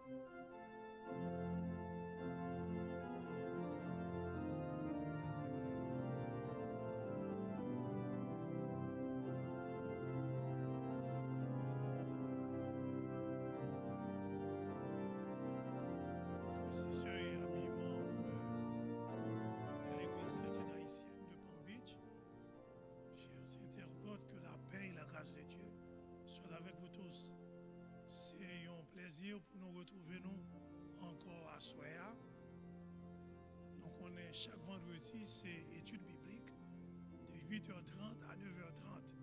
Frères et amis membres de l'Église chrétienne haïtienne de Palm Beach, chers internautes, que la paix et la grâce de Dieu soient avec vous tous. C'est un plaisir pour nous retrouver nous encore à Soya. Donc on est chaque vendredi, c'est études bibliques de 8h30 à 9h30.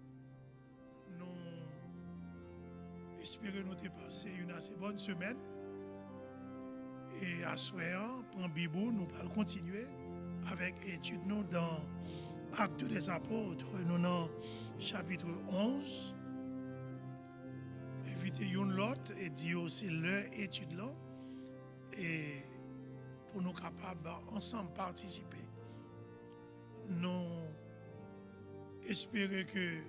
Nous espérons nous passer une assez bonne semaine. Et à Soya, pour Bibou, nous allons continuer avec l'étude nous dans Actes des Apôtres, nous dans chapitre 11. Inviter une l'autre et dire aussi leur étude là. Et pour nous capables ensemble participer. Nous espérons que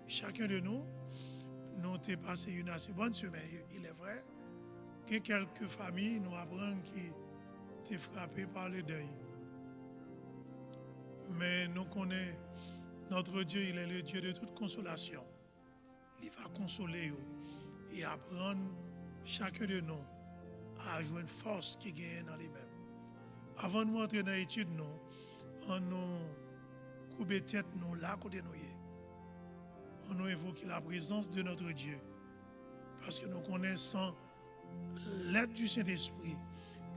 chacun de nous ait passé une assez bonne semaine. Il est vrai que quelques familles nous apprennent qui étaient frappées par le deuil. Mais nous connaissons notre Dieu, il est le Dieu de toute consolation. Il va consoler nous et apprendre chacun de nous à jouer une force qui gagne dans les mêmes. Avant de entrer dans l'étude, on nous coupe tête nous là côté nous. On nous évoque la présence de notre Dieu. Parce que nous connaissons l'aide du Saint-Esprit.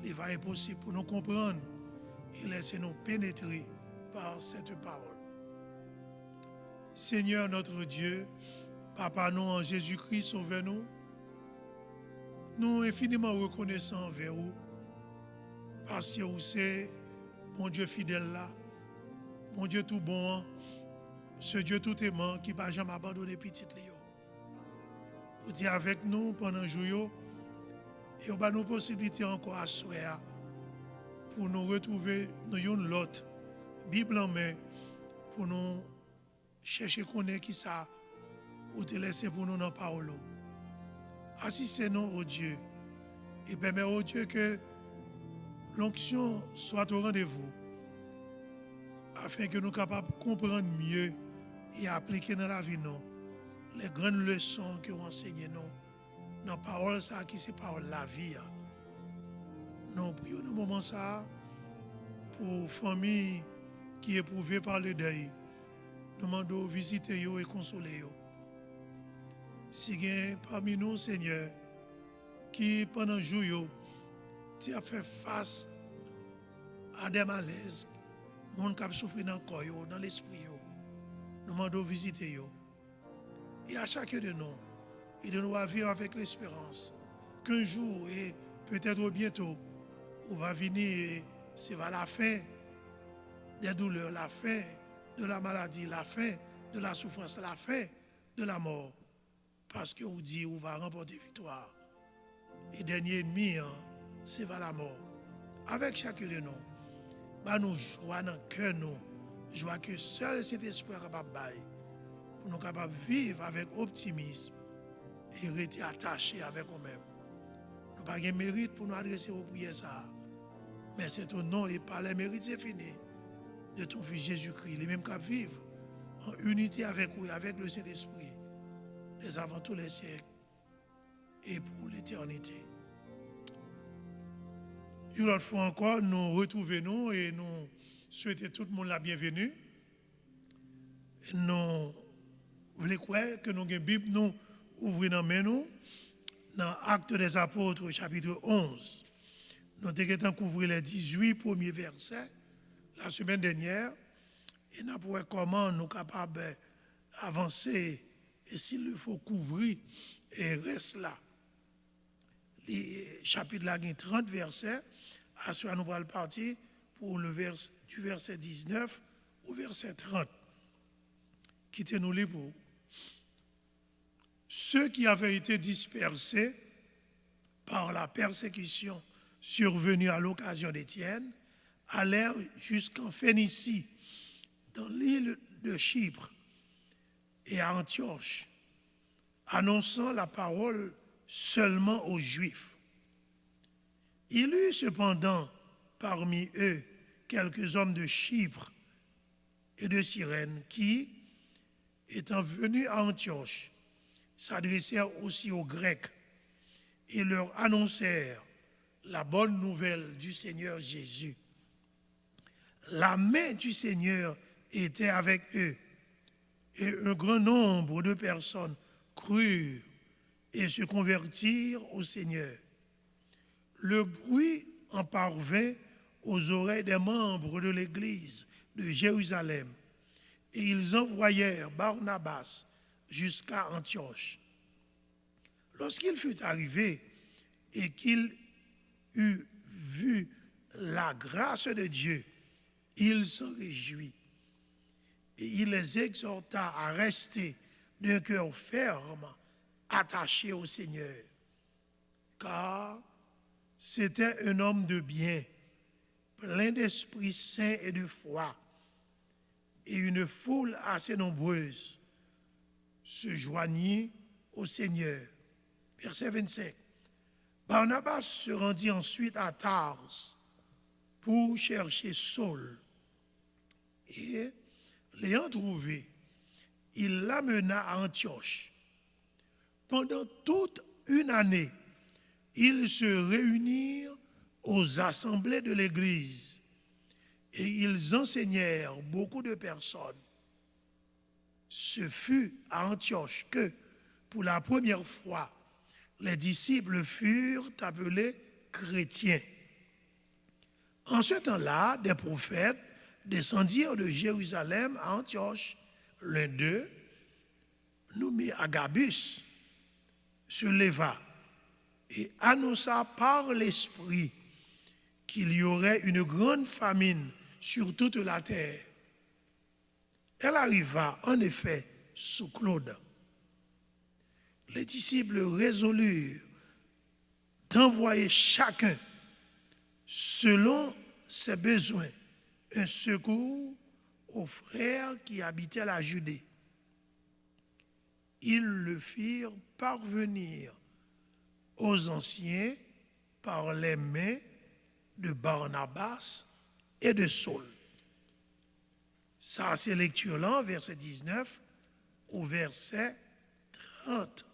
Il va être possible pour nous comprendre et laisser nous pénétrer par cette parole. Seigneur notre Dieu, Papa nous en Jésus-Christ, sauve-nous. Nous infiniment reconnaissants envers vous. Parce que vous c'est mon Dieu fidèle là, mon Dieu tout bon, ce Dieu tout aimant qui ne va jamais abandonner petit Léo. Vous êtes avec nous pendant le jour et vous avez nos possibilités encore à souhaiter pour nous retrouver nous une l'autre, Bible en main, pour nous chercher connaître qui ça, ou te laisser pour nous dans la parole. Assistez-nous au Dieu et permettez au Dieu que l'onction soit au rendez-vous afin que nous soyons capables de comprendre mieux et appliquer dans la vie nous les grandes leçons que vous enseignez nous dans la parole ça qui c'est parole la vie. Nous prions dans ce moment ça pour famille qui est éprouvée par le deuil. Nous demandons de visiter et consoler. Si il y a parmi nous, Seigneur, qui pendant le jour, tu as fait face à des malaises, les gens qui ont souffert dans le corps, dans l'esprit, nous demandons de visiter. Et à chacun de nous, il doit vivre avec l'espérance qu'un jour, et peut-être bientôt, on va venir et c'est la fin des douleurs, la fin de la maladie, la fin de la souffrance, la fin de la mort. Parce que vous dites, on va remporter victoire. Et dernier ennemi, c'est la mort. Avec chacun de nous, nous joie dans le cœur, nous, joie que seul cet esprit est capable de bailler, pour nous capables de vivre avec optimisme et rester attachés avec nous-mêmes. Nous n'avons pas de mérite pour nous adresser aux prières, ça. Mais c'est ton nom et par les mérites, c'est fini, de ton Fils Jésus-Christ, les mêmes qui vivent en unité avec vous et avec le Saint-Esprit, les avant tous les siècles et pour l'éternité. Une autre fois encore, nous retrouvons et nous souhaitons tout le monde la bienvenue. Nous voulons que nous avons une Bible, nous ouvrons dans nous dans Actes des Apôtres, chapitre 11. Nous avons couvert les 18 premiers versets la semaine dernière et nous avons comment nous sommes capables d'avancer et s'il le faut couvrir et reste là. Les chapitres là ont 30 versets. À ce nous allons partir pour le du verset 19 au verset 30. Quittez-nous les pour. Ceux qui avaient été dispersés par la persécution survenue à l'occasion d'Étienne allèrent jusqu'en Phénicie, dans l'île de Chypre et à Antioche, annonçant la parole seulement aux Juifs. Il eut cependant parmi eux quelques hommes de Chypre et de Cyrène qui, étant venus à Antioche, s'adressèrent aussi aux Grecs et leur annoncèrent la bonne nouvelle du Seigneur Jésus. La main du Seigneur était avec eux et un grand nombre de personnes crurent et se convertirent au Seigneur. Le bruit en parvint aux oreilles des membres de l'Église de Jérusalem et ils envoyèrent Barnabas jusqu'à Antioche. Lorsqu'il fut arrivé et qu'il eut vu la grâce de Dieu, il s'en réjouit et il les exhorta à rester d'un cœur ferme, attaché au Seigneur. Car c'était un homme de bien, plein d'Esprit Saint et de foi, et une foule assez nombreuse se joignit au Seigneur. Verset 25. Barnabas se rendit ensuite à Tars pour chercher Saul. Et, l'ayant trouvé, il l'amena à Antioche. Pendant toute une année, ils se réunirent aux assemblées de l'Église et ils enseignèrent beaucoup de personnes. Ce fut à Antioche que, pour la première fois, les disciples furent appelés chrétiens. En ce temps-là, des prophètes descendirent de Jérusalem à Antioche. L'un d'eux, nommé Agabus, se leva et annonça par l'Esprit qu'il y aurait une grande famine sur toute la terre. Elle arriva en effet sous Claude. Les disciples résolurent d'envoyer chacun, selon ses besoins, un secours aux frères qui habitaient la Judée. Ils le firent parvenir aux anciens par les mains de Barnabas et de Saul. Ça, c'est lecture-là, verset 19 au verset 30.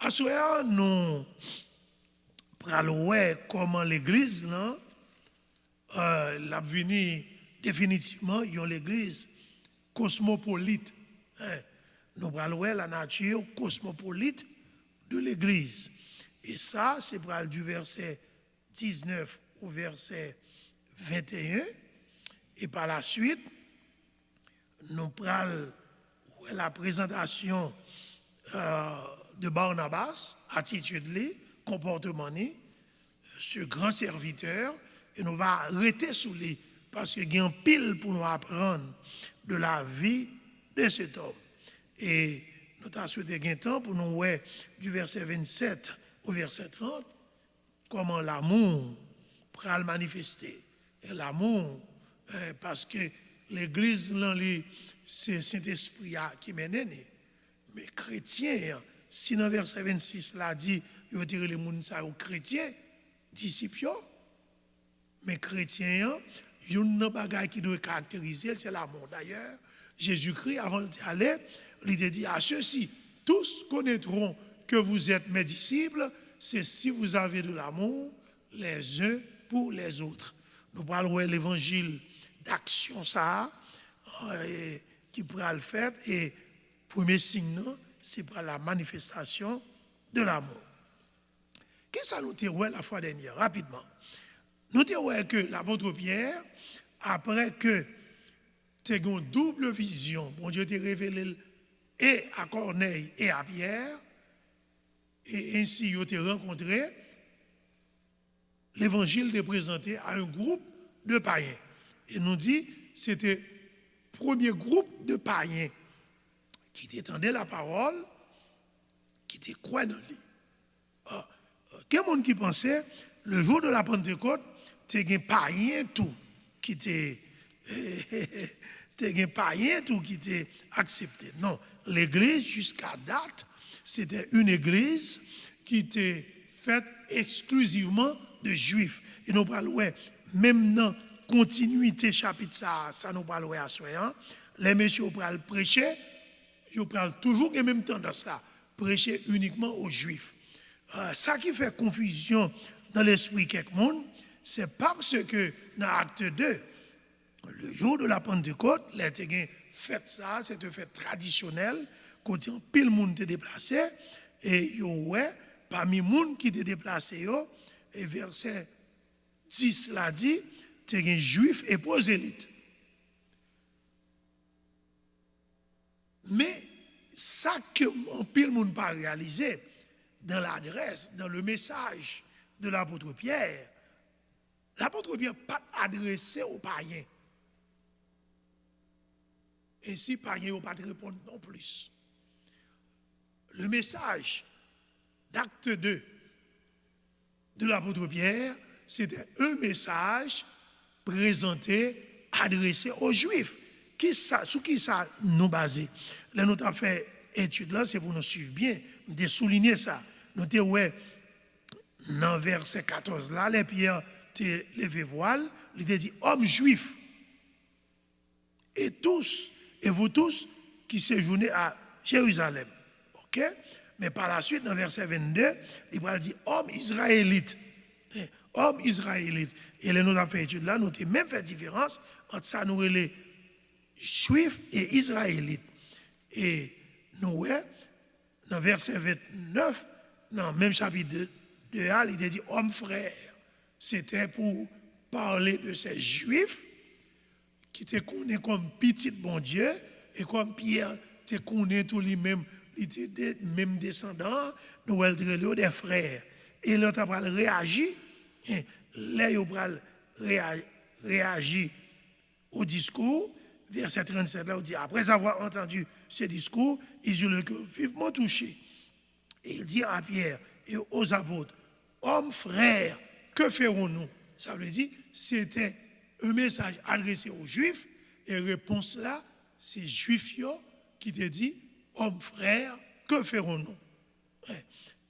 À ce moment, nous prenons comment l'Église, l'a venu définitivement, il y a l'église cosmopolite. Nous parlons la nature cosmopolite de l'église. Et ça, c'est pour du verset 19 au verset 21. Et par la suite, nous parlons la présentation de Barnabas, attitude, comportement, ce grand serviteur. Et nous allons arrêter sous lui parce qu'il y a un pile pour nous apprendre de la vie de cet homme. Et nous avons souhaité un temps pour nous voir du verset 27 au verset 30 comment l'amour pourra le manifester. Et l'amour, parce que l'Église, c'est Saint-Esprit qui mène. Mais chrétien, si dans le verset 26, là dit, il y a tiré les gens aux chrétiens, disciples. Mais chrétien, il y a une bagaille qui doit caractériser, c'est l'amour. D'ailleurs, Jésus-Christ, avant d'aller, il a dit à ceux-ci, tous connaîtront que vous êtes mes disciples, c'est si vous avez de l'amour les uns pour les autres. Nous parlons de l'évangile d'action, ça, qui pourra le faire, et premier signe, c'est pour la manifestation de l'amour. Qu'est-ce que nous avons la fois dernière, rapidement? Nous avons que l'apôtre Pierre, après que tu as une double vision, bon Dieu t'a révélé et à Corneille et à Pierre, et ainsi il t'a rencontré, l'évangile est présenté à un groupe de païens. Et nous dit, c'était le premier groupe de païens qui entendaient la parole, qui étaient croyants dans lui. Quel monde qui pensait, le jour de la Pentecôte, tu as un païen tout qui t'est accepté. Non, l'église jusqu'à date, c'était une église qui était fait exclusivement de juifs. Et nous parlons, même dans la continuité chapitre ça nous parlons à soi. Les messieurs parlent prêcher, ils parlent toujours en même temps dans ça, prêcher uniquement aux juifs. Ça qui fait confusion dans l'esprit de quelqu'un, c'est parce que dans l'acte 2, le jour de la Pentecôte, les fête ça, c'est une fête traditionnelle, quand pile le monde était déplacé, et parmi les gens qui étaient déplacés, et verset 10 l'a dit, c'est un juif et prosélyte. Mais ça que pile monde pas réalisé dans l'adresse, dans le message de l'apôtre Pierre pas adressé aux païens. Et si païens n'ont pas de répondre non plus. Le message d'acte 2 de l'apôtre Pierre, c'était un message présenté, adressé aux Juifs. Sur qui ça nous basé? Là, nous avons fait étude là, c'est pour nous suivre bien, de souligner ça. Nous avons dans verset 14 là, les Pierre te levé voile, il a dit hommes juifs et vous tous qui séjournez à Jérusalem. OK? Mais par la suite, dans verset 22, il va dire hommes israélites. Hommes israélites. Et là, nous avons fait étude là, nous avons même fait différence entre ça, nous les juifs et israélites. Et nous, dans verset 29, dans le même chapitre 2, il a dit hommes frères. C'était pour parler de ces juifs qui te connaissent comme petit bon Dieu et comme Pierre te connaît tous les mêmes, même descendants, nous avons des frères. Et là, tu as réagi, là, tu as réagi au discours, verset 37, là, on dit, après avoir entendu ce discours, ils eurent le cœur vivement touché. Et il dit à Pierre et aux apôtres, hommes frères, que ferons-nous? Ça veut dire, c'était un message adressé aux Juifs, et réponse là, c'est Juifs qui te dit, hommes frères, que ferons-nous?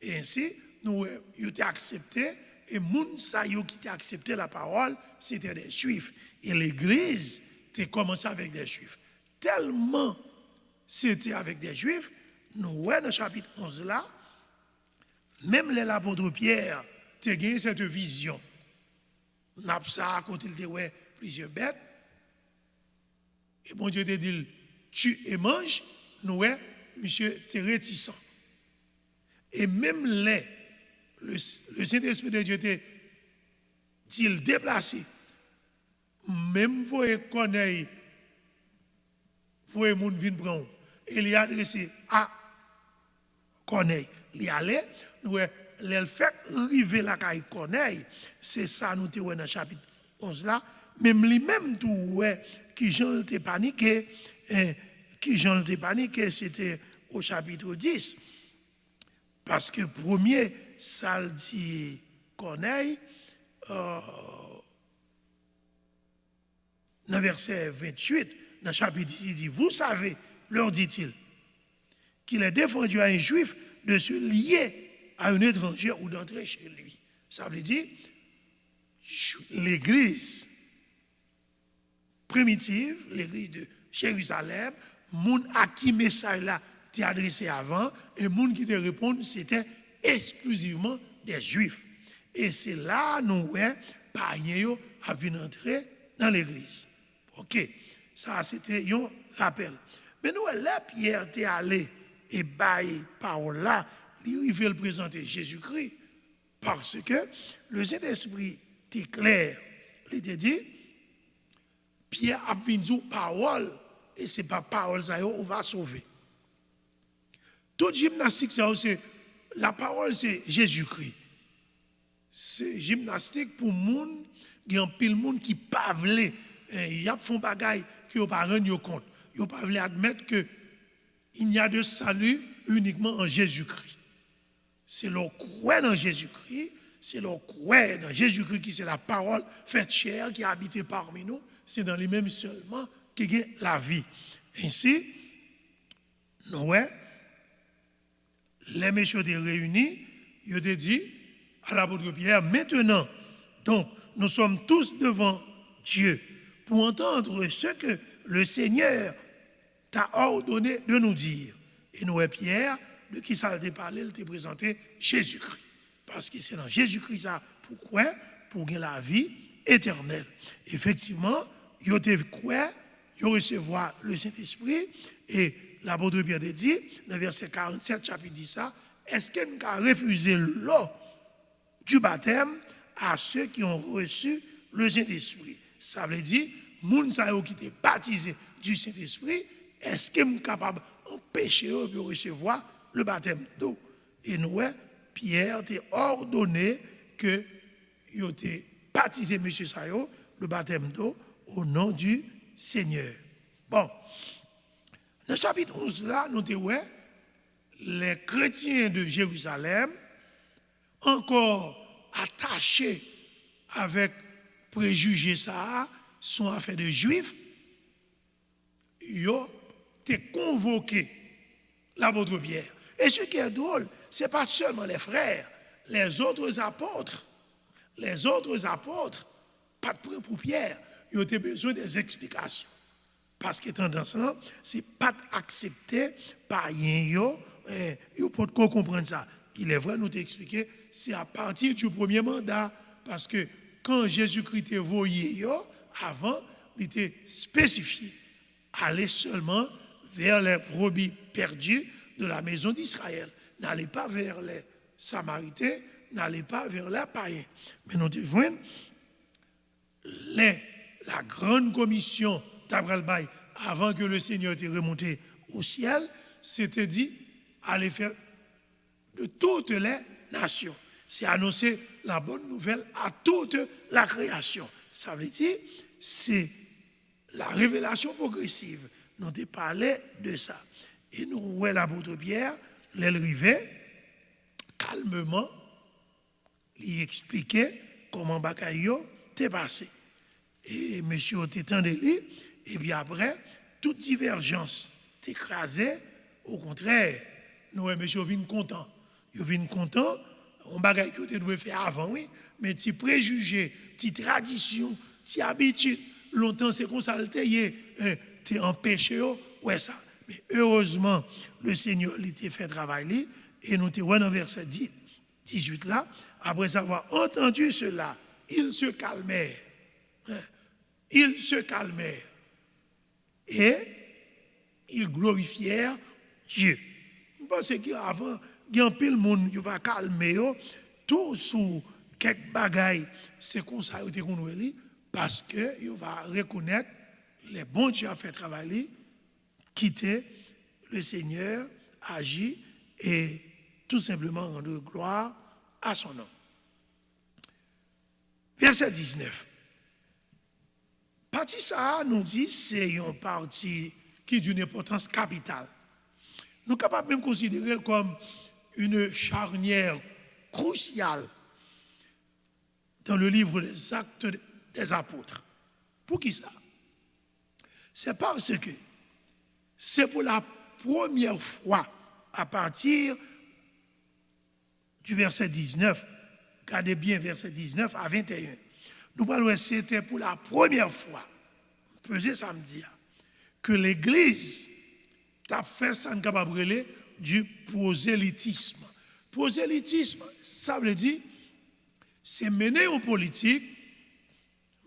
Et ainsi, nous avons accepté, et moun sa yo qui t'a accepté la parole, c'était des Juifs. Et l'Église a commencé avec des Juifs. Tellement c'était avec des Juifs, nous voyons dans le chapitre 11 là, même l'apôtre Pierre a gagné cette vision. Napsa, quand il a plusieurs bêtes, et bon Dieu te dit, tue et mange, nous, monsieur, tu es réticent. Et même le Saint-Esprit de Dieu te dit déplacé, même vous connaissez, vous les gens viennent prendre, et il a adressé à connaît. Il allait, nous, le fait arriver là qu'il connaît, c'est ça nous te dans le chapitre 11 là, même lui-même tout qui Jean était paniqué, c'était au chapitre 10. Parce que premier, ça le dit connaît, dans verset 28, dans le chapitre 10, il dit, vous savez, leur dit-il, qu'il est défendu à un juif de se lier à un étranger ou d'entrer chez lui. Ça veut dire, l'église primitive, l'église de Jérusalem, moun à qui message là t'est adressé avant, et moun qui te répond, c'était exclusivement des juifs. Et c'est là, nous, païens a venir entrer dans l'église. OK. Ça, c'était un rappel. Mais nous, là, Pierre t'est allé et bail parole là, il veut le présenter Jésus-Christ. Parce que le Saint-Esprit est clair. Il te dit, Pierre a venu parole, et ce n'est pas parole, ça on va sauver. Toute gymnastique, c'est la parole, c'est Jésus-Christ. C'est gymnastique pour les gens, il y a un pile monde qui ne pas veulent, ils font des choses qui ne pas rendre compte. Ils ne pas veulent admettre qu'il n'y a de salut uniquement en Jésus-Christ. C'est leur croix dans Jésus-Christ, c'est leur croix dans Jésus-Christ qui c'est la parole faite chair qui a habité parmi nous, c'est dans les mêmes seulement qu'il y a la vie. Ainsi, nous, les messieurs étaient réunis, ils ont dit, à l'apôtre Pierre, maintenant, donc, nous sommes tous devant Dieu pour entendre ce que le Seigneur t'a ordonné de nous dire. Et nous, Pierre, de qui ça a parlé, il t'a présenté Jésus-Christ. Parce que c'est dans Jésus-Christ ça, pourquoi? Pour gagner la vie éternelle. Effectivement, il a quoi? Il recevoir le Saint-Esprit. Et l'apôtre Pierre dit, dans le verset 47, chapitre dit ça, est-ce qu'on a refusé l'eau du baptême à ceux qui ont reçu le Saint-Esprit? Ça veut dire, les gens qui étaient baptisés du Saint-Esprit, est-ce qu'ils sont capables d'empêcher eux de recevoir le baptême d'eau? Et nous, Pierre t'a ordonné que il ait baptisé M. Sayo, le baptême d'eau, au nom du Seigneur. Bon, dans le chapitre 11, là, nous avons les chrétiens de Jérusalem, encore attachés avec préjugés ça, sont affaires de juifs, ils ont convoqué l'apôtre Pierre. Et ce qui est drôle, ce n'est pas seulement les frères, les autres apôtres, pas de preuve pour Pierre, ils ont besoin des explications. Parce que tendance là, c'est pas accepté par rien, ils peuvent comprendre ça. Il est vrai, nous t'expliquer, c'est à partir du premier mandat, parce que quand Jésus-Christ est voyé, avant, il était spécifié. Aller seulement vers les brebis perdues de la maison d'Israël. N'allez pas vers les Samaritains, n'allez pas vers les païens. Mais nous devons la grande commission d'Abraham avant que le Seigneur était remonté au ciel, c'était dit aller faire de toutes les nations. C'est annoncer la bonne nouvelle à toute la création. Ça veut dire, c'est la révélation progressive. Nous avons parlé de ça. Et nous voyons l'apôtre Pierre, l'arrivée, calmement, lui expliquer comment Bakayo t'est passé. Et monsieur t'étend de lui, et puis après, toute divergence t'écrasée, au contraire, nous, monsieur, vient content. Il vient content, on bagaille que tu dois faire avant, oui, mais tu préjugés, tu traditions, tu habitudes, longtemps c'est comme ça, tu empêché, ouais ça. Mais heureusement, le Seigneur t'a fait travailler, et nous te voyons dans verset 18 là, après avoir entendu cela, ils se calmèrent. Ils se calmèrent. Et ils glorifièrent Dieu. Parce qu'avant, il y a un peu de monde qui va calmer, tout sous quelques bagailles, c'est comme ça qu'on dit, parce qu'il va reconnaître les bons Dieu a fait travailler, quitter le Seigneur, agir et tout simplement rendre gloire à son nom. Verset 19. Partie ça nous dit c'est une partie qui est d'une importance capitale. Nous sommes capables même de considérer comme une charnière cruciale dans le livre des Actes des Apôtres. Pour qui ça? C'est parce que c'est pour la première fois à partir du verset 19, regardez bien verset 19 à 21. Nous parlons, c'était pour la première fois, faisait samedi, que l'Église a fait ça du prosélytisme. Prosélytisme, ça veut dire, c'est mener en politique,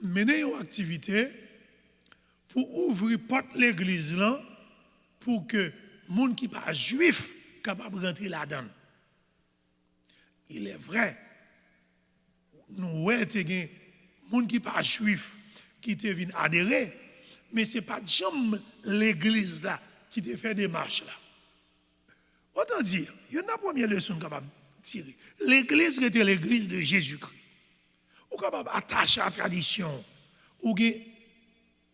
mener en activité pour ouvrir porte l'Église là, pour que les gens qui ne sont pas juifs capable de rentrer là-dedans. Il est vrai, nous avons des gens qui ne sont pas juifs qui te viennent adhérer, mais ce n'est pas jamais l'Église là qui te fait des marches là. Autant dire, il y a une première leçon capable de tirer. L'Église était l'Église de Jésus-Christ. Ou capable d'attacher à la tradition, ou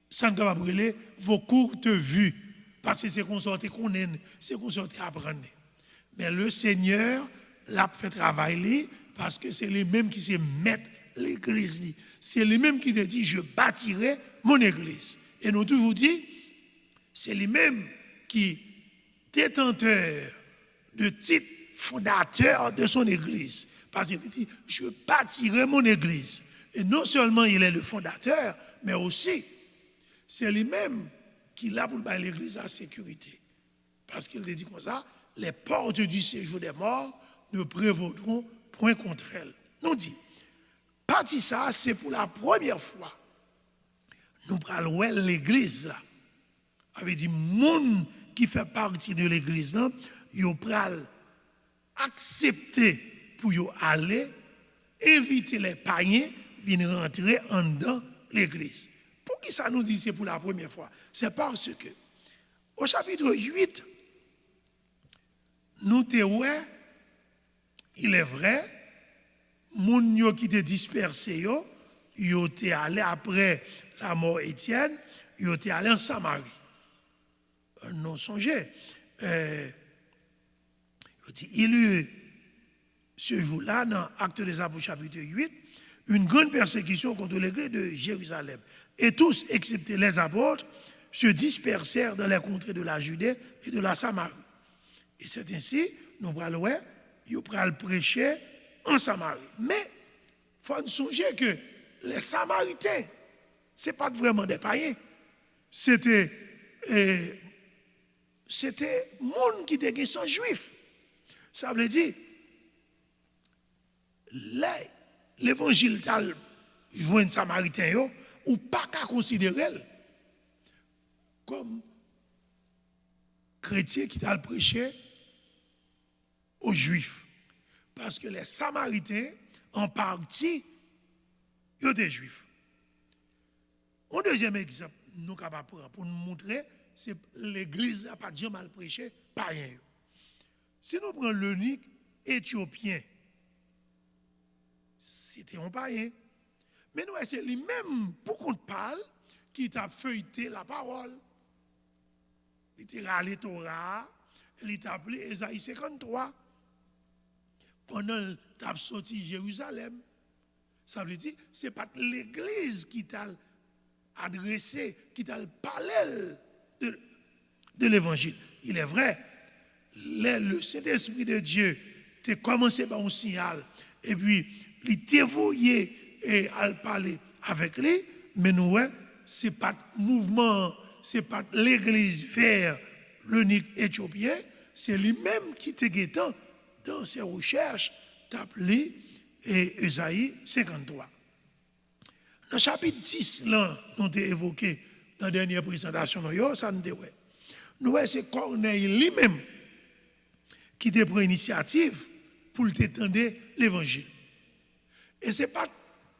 sans capable brûler vos courtes vues, parce que c'est qu'on sortait qu'on aime, c'est qu'on sortait apprendre. Mais le Seigneur l'a fait travailler parce que c'est lui-même qui se mettent l'Église. C'est lui-même qui te dit, je bâtirai mon Église. Et nous toujours dit, c'est lui-même qui détenteur de titre fondateur de son Église. Parce qu'il dit, je bâtirai mon église. Et non seulement il est le fondateur, mais aussi, c'est lui-même qui l'a pour l'église à sécurité. Parce qu'il dit comme ça, les portes du séjour des morts ne prévaudront point contre elle. Nous dit, parti ça, c'est pour la première fois. Nous parlons l'église là. Avait dit, monde qui fait partie de l'église là, ils pral accepter pour y aller, éviter les païens, venir rentrer en dedans l'église. Pour qui ça nous dit c'est pour la première fois? C'est parce que, au chapitre 8, nous te ouais, il est vrai, moun yo qui étaient dispersés, yo étaient allés après la mort Étienne, yo étaient allés en Samarie. Nous songez, il y a eu ce jour-là, dans Actes des Apôtres chapitre 8, une grande persécution contre l'église de Jérusalem. Et tous, excepté les apôtres, se dispersèrent dans les contrées de la Judée et de la Samarie. Et c'est ainsi, nous allons prêcher en Samarie. Mais, il faut nous songer que les Samaritains, ce n'est pas vraiment des païens. C'était monde qui était sans juif. Ça veut dire, l'évangile tal joint Samaritain yo, ou pas qu'à considérer comme chrétien qui t'a prêché aux juifs. Parce que les Samaritains, en partie, ils étaient juifs. Un deuxième exemple, nous capables pour nous montrer, c'est l'église n'a pas déjà mal prêché, païen. Si nous prenons l'unique éthiopien, c'était un païen. Mais nous, c'est lui-même, pour qu'on parle, qui t'a feuilleté la parole. Il t'a râlé Torah, il t'a appelé Ésaïe 53. Pendant qu'il t'a sorti Jérusalem. Ça veut dire, ce n'est pas l'église qui t'a adressé, qui t'a parlé de l'évangile. Il est vrai, le Saint-Esprit de Dieu t'a commencé par un signal, et puis il t'a voué et à parler avec lui, mais nous, ce n'est pas le mouvement, ce n'est pas l'église vers l'unique éthiopien, c'est lui-même qui t'a guettant dans ses recherches, t'appelé et Ésaïe 53. Dans le chapitre 10, là, nous avons évoqué dans la dernière présentation, ça nous dit, nous, c'est Corneille lui-même qui a pris l'initiative pour t'étendre l'évangile. Et ce n'est pas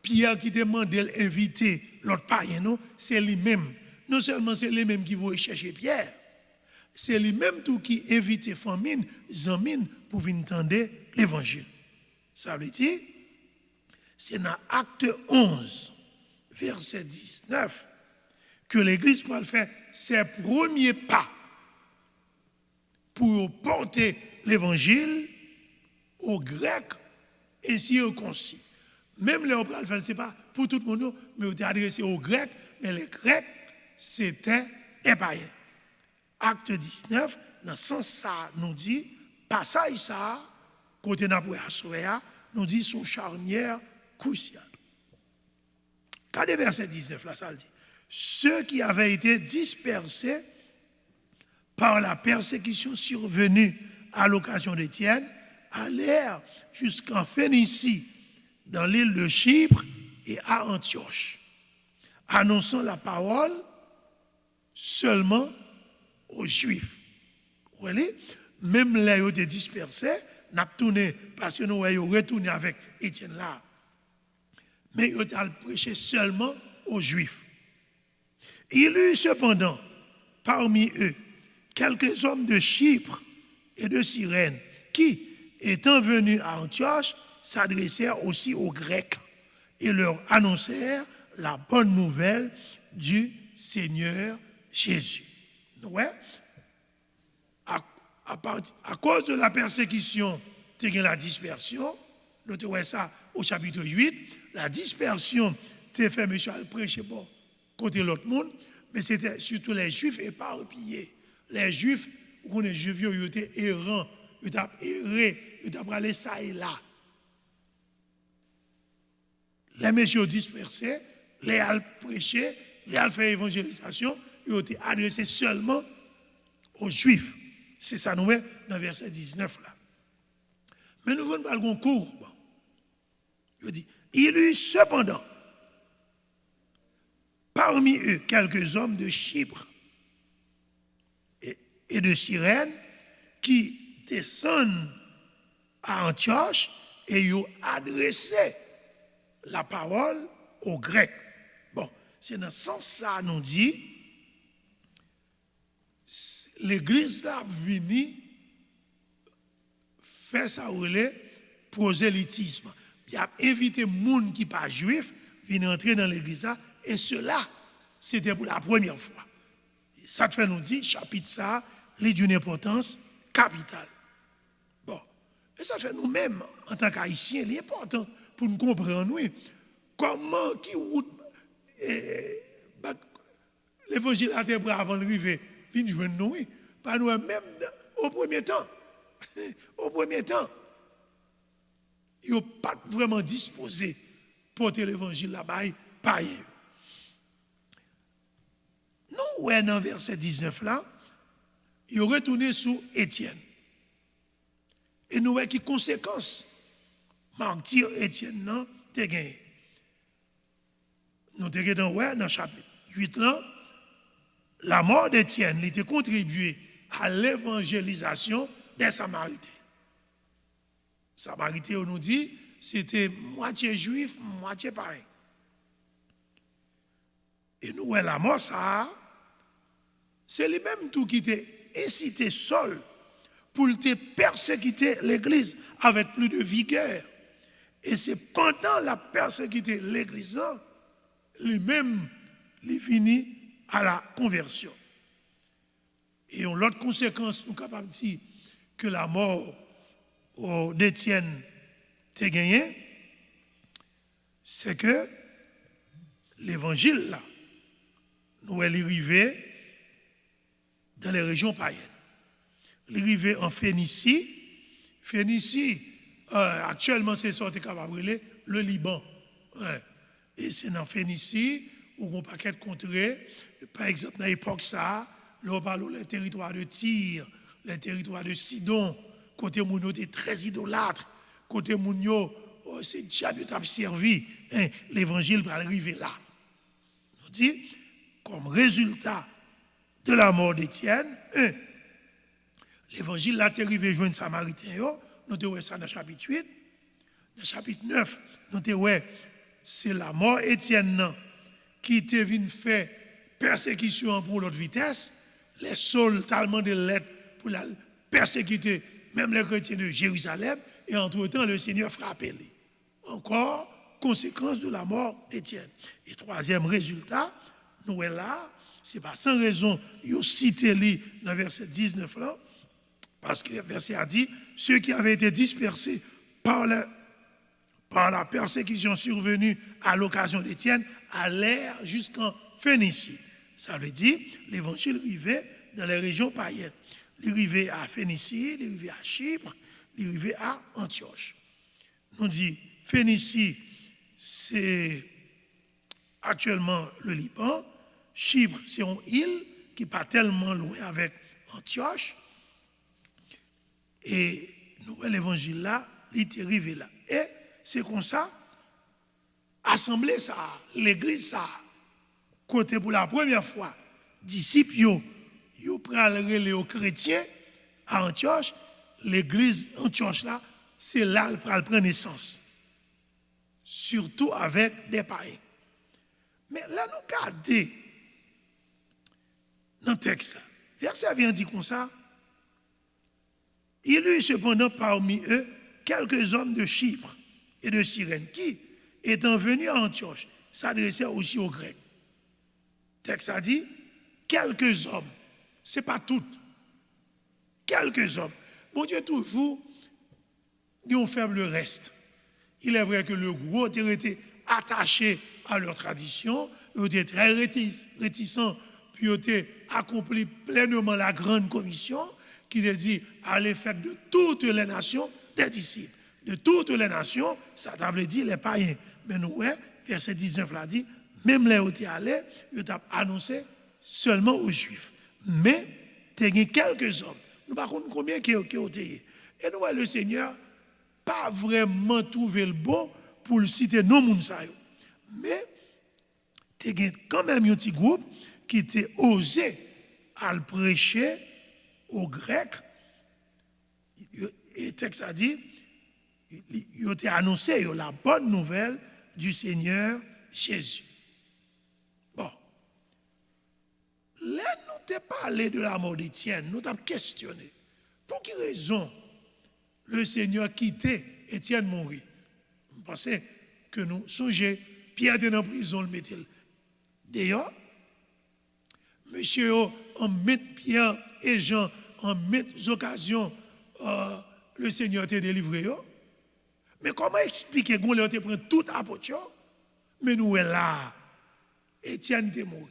Pierre qui demande d'inviter l'autre païen, non, c'est lui-même. Non seulement c'est lui-même qui veut chercher Pierre, c'est lui-même tout qui invite famine, zamine pour venir entendre l'évangile. Ça veut dire, c'est dans Acte 11, verset 19, que l'Église va faire ses premiers pas pour porter l'évangile aux Grecs ainsi aux concis. Même les opéras, ce n'est pas pour tout le monde, mais on adressé aux Grecs, mais les Grecs, c'était des païens. Acte 19, dans ce sens, ça nous dit, passage ça, côté Napoléon, nous dit son charnière cruciale. Regardez verset 19, là, ça le dit. Ceux qui avaient été dispersés par la persécution survenue à l'occasion d'Étienne allèrent jusqu'en Phénicie, dans l'île de Chypre et à Antioche, annonçant la parole seulement aux Juifs. Vous voyez, même là, ils ont été dispersés, n'a tourné parce que nous avons retourné avec Étienne là. Mais ils ont prêché seulement aux Juifs. Il y eut cependant parmi eux quelques hommes de Chypre et de Cyrène qui, étant venus à Antioche, s'adressèrent aussi aux Grecs et leur annoncèrent la bonne nouvelle du Seigneur Jésus. Ouais. À cause de la persécution, il y a la dispersion. Nous trouvons ça au chapitre 8. La dispersion, tu fait Michel prêcher bon, côté l'autre monde, mais c'était surtout les Juifs éparpillés. Les Juifs, les Juifs, ils étaient errants, ils étaient errés, ils étaient allés ça et là. les messieurs dispersés, les al prêcher, les al faire évangélisation, ils ont été adressés seulement aux Juifs. C'est ça nous est dans verset 19 là. Mais nous venons pas le courbe. Il dit, il y eut cependant parmi eux quelques hommes de Chypre et de Cyrène qui descendent à Antioche et ils ont adressé la parole aux Grecs. Bon, c'est dans ce sens ça nous dit, l'Église là venue faire ça prosélytisme. Il a invité les gens qui ne sont pas juifs à venir entrer dans l'Église là, et cela, c'était pour la première fois. Ça te fait nous dire, chapitre ça, il est d'une importance capitale. Bon, et ça fait nous-mêmes, en tant qu'Haïtiens, il est important pour nous comprendre, oui, comment qui l'évangile a été avant d'arriver, vient jouer nous, oui, pas nous-mêmes au premier temps. Au premier temps, ils n'ont pas vraiment disposé pour porter l'évangile là-bas, pas eux. Nous, ouais, dans verset 19 là, ils ont retourné sous Étienne. Et nous voyons qui conséquences martyr Étienne non te gagné. Nous avons dans le chapitre 8 là, la mort d'Étienne a contribué à l'évangélisation des Samaritains. Samaritains, on nous dit, c'était moitié juif, moitié païen. Et nous, la mort, ça, c'est lui-même tout qui t'a incité seul pour te persécuter l'Église avec plus de vigueur. Et c'est pendant la persécuter l'Église, lui-même, il est fini à la conversion. Et l'autre conséquence, nous sommes capables de dire que la mort d'Étienne t'a gagné, c'est que l'évangile, là, nous est arrivé dans les régions païennes. Il est arrivé en Phénicie. Phénicie, actuellement, c'est sorti capable de le Liban. Ouais. Et c'est dans Phénicie où on a un paquet de contrées. Par exemple, dans l'époque, ça, là, on parle des territoires de Tyr, les territoires de Sidon, côté Mounio était très idolâtre, côté Mounio, c'est diable qui a servi. Hein, l'évangile va arriver là. On dit, comme résultat de la mort d'Étienne, l'évangile là est arrivé joindre Samaritain. Nous avons ça dans le chapitre 8. Dans le chapitre 9, nous avons c'est la mort d'Étienne qui était venu faire persécution pour l'autre vitesse. Les sols tellement de lettres pour la persécuter, même les chrétiens de Jérusalem, et entre-temps, le Seigneur frappait les. Encore, conséquence de la mort d'Étienne. Et troisième résultat, nous est là, ce n'est pas sans raison, il a cité dans le verset 19 là, parce que le verset a dit, ceux qui avaient été dispersés par la persécution survenue à l'occasion d'Étienne allèrent jusqu'en Phénicie. Ça veut dire, l'évangile arrivait dans les régions païennes. Il arrivait à Phénicie, il arrivait à Chypre, il arrivait à Antioche. Nous dit, Phénicie, c'est actuellement le Liban. Chypre, c'est une île qui n'est pas tellement loin avec Antioche. Et nous, l'évangile là, il est arrivé là. Et c'est comme ça, assemblée ça, l'église ça, côté pour la première fois, disciples, ils prennent les chrétiens à Antioche, l'église Antioche là, c'est là qu'elle prend naissance. Surtout avec des païens. Mais là, nous regardons dans le texte, verset vient dire comme ça, il y eut cependant parmi eux quelques hommes de Chypre et de Cyrène qui, étant venus à Antioche, s'adressaient aussi aux Grecs. Le texte a dit, quelques hommes, ce n'est pas toutes, quelques hommes. Bon Dieu, toujours, ils ont fait le reste. Il est vrai que le gros était attaché à leur tradition, ils étaient très réticents, puis ils ont accompli pleinement la grande commission qui a dit allez faire de toutes les nations des disciples. De toutes les nations, ça veut dire les païens. Mais nous, ouais, verset 19 là dit, même là où tu es allé, il t'a annoncé seulement aux Juifs. Mais, tu as quelques hommes. Nous ne savons pas combien qui ont été. Et nous, le Seigneur, pas vraiment trouvé le bon pour le citer non moun sa yo. Mais, tu as quand même un petit groupe qui était osé à le prêcher aux Grecs. Et le texte a dit, il a annoncé la bonne nouvelle du Seigneur Jésus. Bon. Là, nous t'ai parlé de la mort d'Étienne, nous t'avons questionné. Pour quelle raison le Seigneur quittait Étienne mourir? Vous pensez que nous songeons, Pierre était en prison, le mettait. D'ailleurs, monsieur, en met Pierre et Jean, en met occasions, le Seigneur t'a délivré. Mais comment expliquer qu'on leur prend tout apôtre? Mais nous est là. Étienne est mort.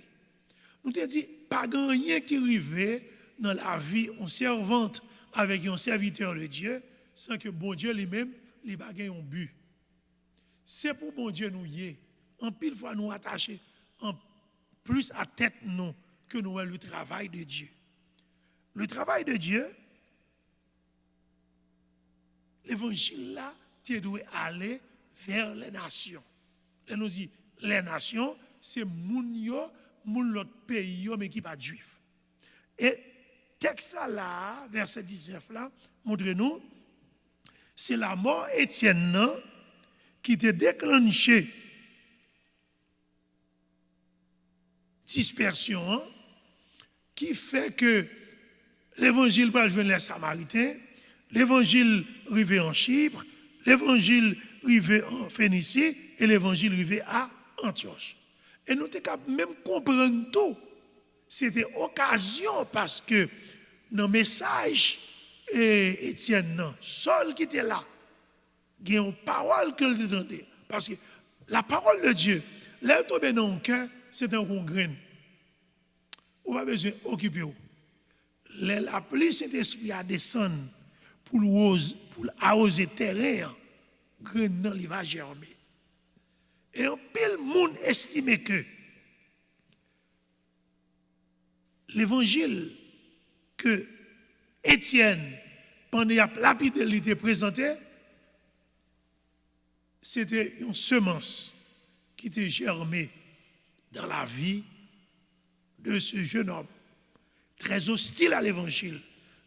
Nous te dit, pas rien qui arrivait dans la vie en servante avec un serviteur de Dieu sans que bon Dieu lui-même lui bague un but. C'est pour bon Dieu nous y est. En pile fois nous attacher en plus à tête nous que nous le travail de Dieu. Le travail de Dieu, l'évangile là, tu dois aller vers les nations. Et nous dit, les nations, c'est moun l'autre pays, mais qui pas juif. Et texte là, verset 19 là, montre-nous, c'est la mort Étienne qui te déclenché dispersion, qui fait que l'évangile va venir les Samaritains, l'évangile arrivé en Chypre, l'évangile arrivé en Phénicie et l'évangile arrivé à Antioche. Et nous devons même comprendre tout. C'était occasion parce que dans le message, Étienne, seul qui était là, il y a une parole que entendait. Parce que la parole de Dieu, là où tombe dans le cœur, c'est un grain. On va besoin d'occuper. La pluie, cet esprit à descendre pour arroser terrain, grain il va germer. Et un pile monde estime que l'évangile que Étienne, pendant la lapidité présenté, c'était une semence qui était germée dans la vie de ce jeune homme, très hostile à l'évangile,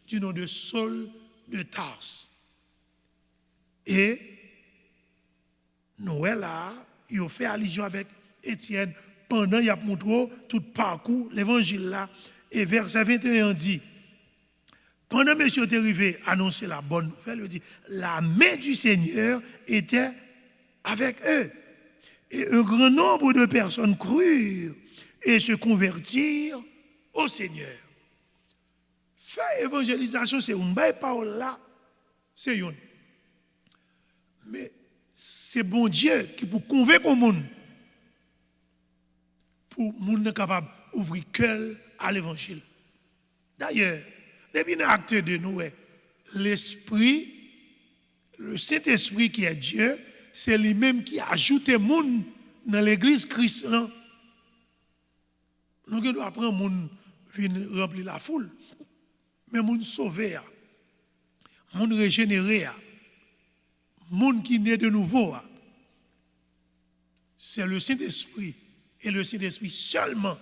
du nom de Saul de Tarse. Et Noël là, il a fait allusion avec Étienne pendant qu'il a montré tout parcours, l'évangile là, et verset 21 dit, pendant que monsieur est arrivé à annoncer la bonne nouvelle, il dit, la main du Seigneur était avec eux. Et un grand nombre de personnes crurent et se convertirent au Seigneur. Faire évangélisation, c'est une belle parole là, c'est une. Mais c'est bon Dieu qui peut convaincre le monde pour que le monde soit capable d'ouvrir le cœur à l'évangile. D'ailleurs, depuis l'acte de Noé, l'Esprit, le Saint-Esprit qui est Dieu, c'est lui-même qui a ajouté le monde dans l'église Christ. Nous devons apprendre le monde venir remplir la foule. Mais le monde sauvé, le monde régénéré, le monde qui naît de nouveau, c'est le Saint-Esprit. Et le Saint-Esprit seulement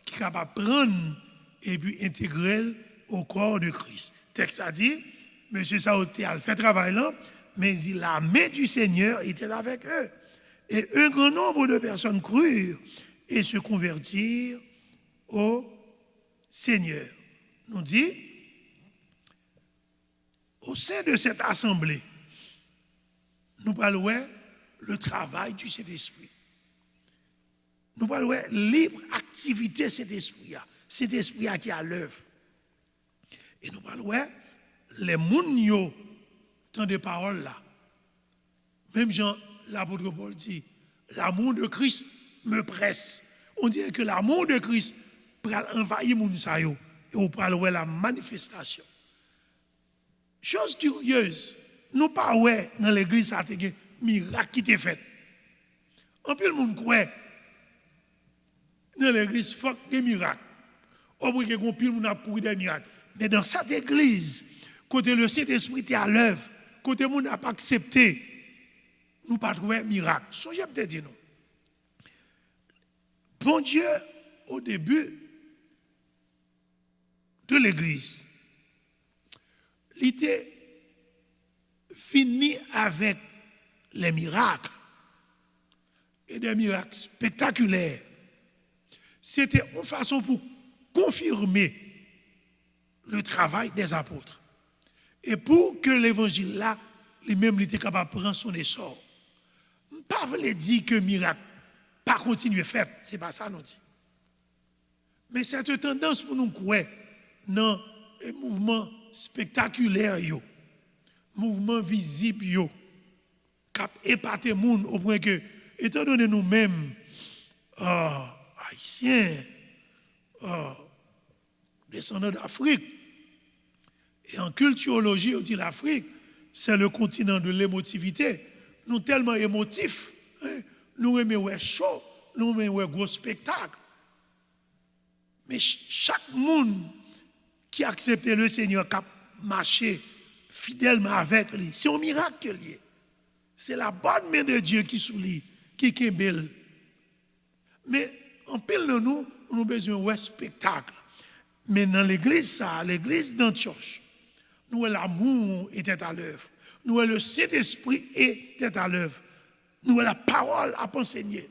qui est capable de prendre et puis intégrer au corps de Christ. Le texte a dit, M. Saoté a fait travail là, mais il dit la main du Seigneur était avec eux. Et un grand nombre de personnes crurent et se convertirent au Seigneur. Nous dit, au sein de cette assemblée, nous parlons le travail du Saint-Esprit. Nous parlons libre activité de cet esprit qui est à l'œuvre. Et nous parlons les gens tant de paroles là. Même Jean, l'apôtre Paul dit, l'amour de Christ me presse. On dirait que l'amour de Christ peut envahir mon sayo et on parle la manifestation. Chose curieuse, nous parlons dans l'église ça a été miracle qui était fait. En plus, le monde croit dans l'église, il faut qu'il y ait des miracles. Au moins, il y a pile monde a couru des miracles. Mais dans cette église, côté le Saint-Esprit est à l'œuvre, côté le monde n'a pas accepté, nous pas trouver miracle. Songez me dire nous. Bon Dieu, au début de l'église, il était fini avec les miracles et des miracles spectaculaires. C'était une façon pour confirmer le travail des apôtres. Et pour que l'évangile là, lui-même était capable de prendre son essor. Pas voulait dire que miracle pas continuer à faire, c'est pas ça non dit. Mais cette tendance pour nous croire dans un mouvement spectaculaire yo, mouvement visible yo, cap épater monde au point que étant donné nous-mêmes haïtiens descendants d'Afrique et en culturologie on dit l'Afrique c'est le continent de l'émotivité. Nous tellement émotifs, hein? Nous aimons ouais chaud, nous aimons ouais gros spectacle. Mais chaque monde qui a accepté le Seigneur, qui a marché fidèlement avec lui, c'est un miracle qu'il y a. C'est la bonne main de Dieu qui soulie, qui est belle. Mais en pile de nous, on a besoin de spectacle. Mais dans l'église, l'église d'Antioche, nous, l'amour était à l'œuvre. Nous, le Saint-Esprit était à l'œuvre. Nous, la parole à enseigner.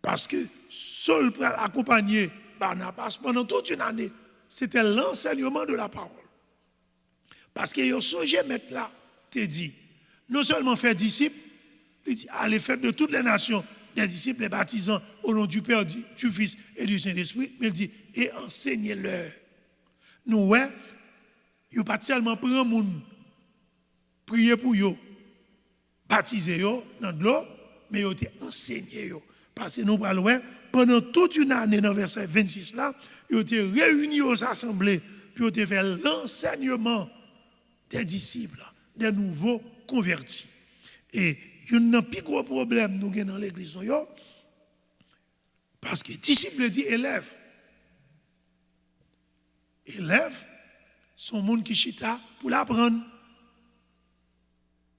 Parce que seul pour accompagner Barnabas pendant toute une année, c'était l'enseignement de la parole. Parce que yo songé mettre là, t'es dit, non seulement faire disciples, il dit, allez faire de toutes les nations des disciples, les baptisants au nom du Père, du Fils et du Saint-Esprit, mais il dit, et enseignez-leur. Nous, ouais, yo pas seulement prendre le monde, prier pour eux, baptiser eux dans de l'eau, mais ils ont enseigné eux. Parce que nous parlons, pendant toute une année, dans le verset 26 là, ils ont été réunis aux assemblées, puis ils ont fait l'enseignement des disciples, des nouveaux convertis. Et il y a un plus gros problème nous avons dans l'église, parce que disciples dit élève. Élève, sont monde qui chita pour l'apprendre.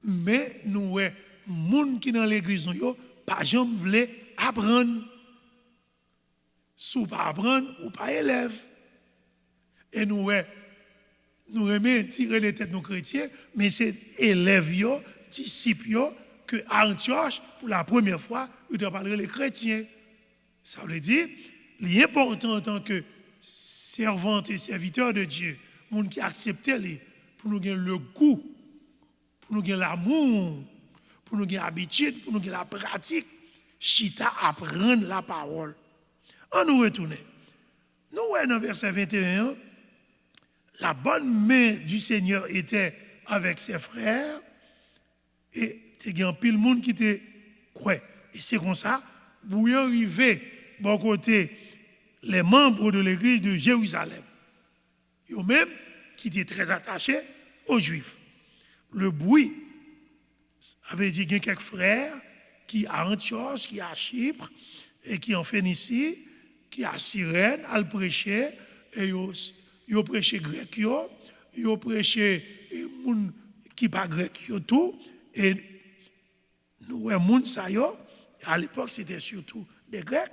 Mais nous, monde qui dans l'église, pas jamais voulait apprendre. Si vous pas apprendre, ou pas élève. Et nous aimons tirer les têtes de nos chrétiens, mais c'est élèves, disciples, que à Antioche, pour la première fois, ils doivent parler les chrétiens. Ça veut dire, l'important en tant que servante et serviteur de Dieu, monde qui accepte les, pour nous gagner le goût, pour nous gagner l'amour, pour nous gagner l'habitude, pour nous gagner la pratique, chita apprendre la parole. On nous retourne. Nous, dans verset 21, la bonne main du Seigneur était avec ses frères et il y a un pile monde qui était croix. Et c'est comme ça, vous arrivez, bon côté, les membres de l'église de Jérusalem. Eux-mêmes, qui étaient très attachés aux Juifs. Le bruit avait dit qu'il y a quelques frères qui à Antioche, qui à Chypre, et qui en Phénicie, qui à Cyrène, à le prêcher, et ils ont prêché grec, ils ont prêché qui pas grec, tout, et nous, les gens, à l'époque, c'était surtout des Grecs,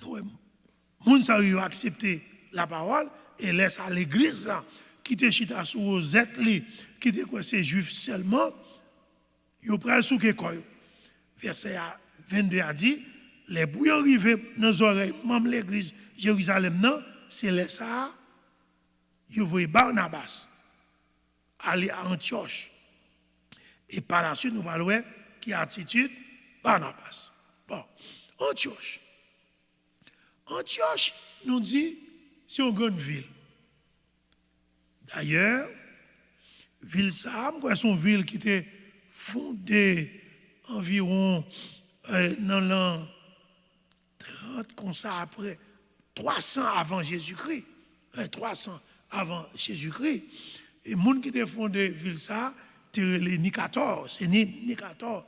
nous, les gens ont accepté la parole, et laisse à l'église, là, qui était chita sous aux qui était quoi, ces juifs seulement, ils ont pris sous quoi. Verset 22 a dit, les bouillons arrivés dans les oreilles, même l'église Jérusalem, non, c'est les ça, ils voyaient Barnabas aller à Antioche. Et par la suite, nous parlons qui attitude Barnabas. Bon, Antioche. Antioche nous dit, c'est une grande ville. D'ailleurs, ville ça, c'est une ville qui était fondée environ dans l'an 30, comme ça après, 300 avant Jésus-Christ. 300 avant Jésus-Christ. Et les gens qui étaient fondés ville ça, c'était les Nicator. C'est Nicator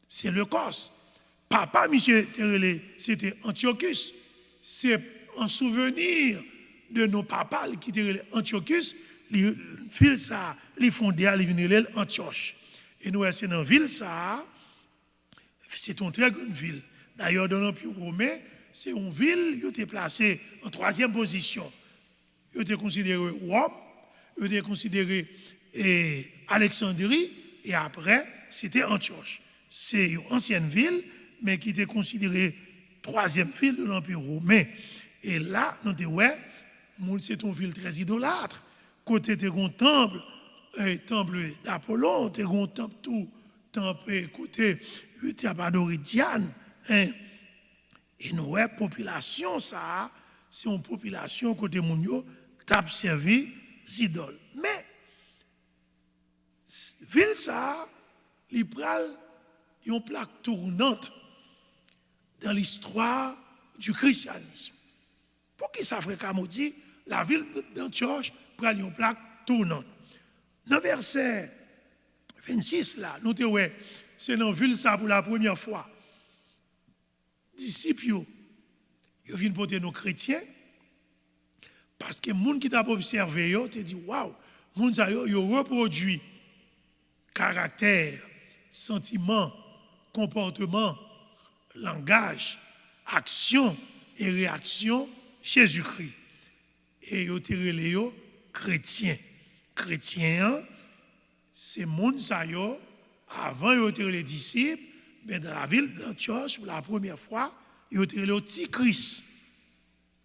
C'est le Corse. Papa, monsieur Terele, c'était Antiochus. C'est en souvenir de nos papas qui étaient Antiochus, les villes ça, les fondés à l'Évangile Antioche. Et nous, c'est dans la ville ça, c'est une très grande ville. D'ailleurs, dans l'Empire romain, c'est une ville qui était placée en 3e position. Il était considéré Rome, il était considéré Alexandrie, et après, c'était Antioche. C'est une ancienne ville, mais qui était considérée 3e ville de l'Empire romain. Et là, nous disons, ouais, c'est une ville très idolâtre. Côté de un temple, temple d'Apollon, tu as un temple tout, temple côté, tu as adoré Diane. Et nous, ouais, population, ça, c'est une population côté Mounio qui a servi idoles. Mais, ville, ça, il prend une plaque tournante dans l'histoire du christianisme. Pour qui ça fréquemment dit, la ville d'Antioche prend une plaque tournante. Dans le verset 26, là, nous disons, ouais, c'est dans la ville ça pour la première fois. Disciples, ils viennent porter nos chrétiens, parce que les gens qui t'ont observé, ils te disent, waouh, les gens qui ont reproduit caractère, sentiment, comportement, langage, action et réaction Jésus-Christ. Et ils ont tiré les chrétiens. Chrétiens, c'est les gens avant ils ont tiré les disciples, mais dans la ville d'Antioche, pour la première fois, ils ont tiré le petit Christ.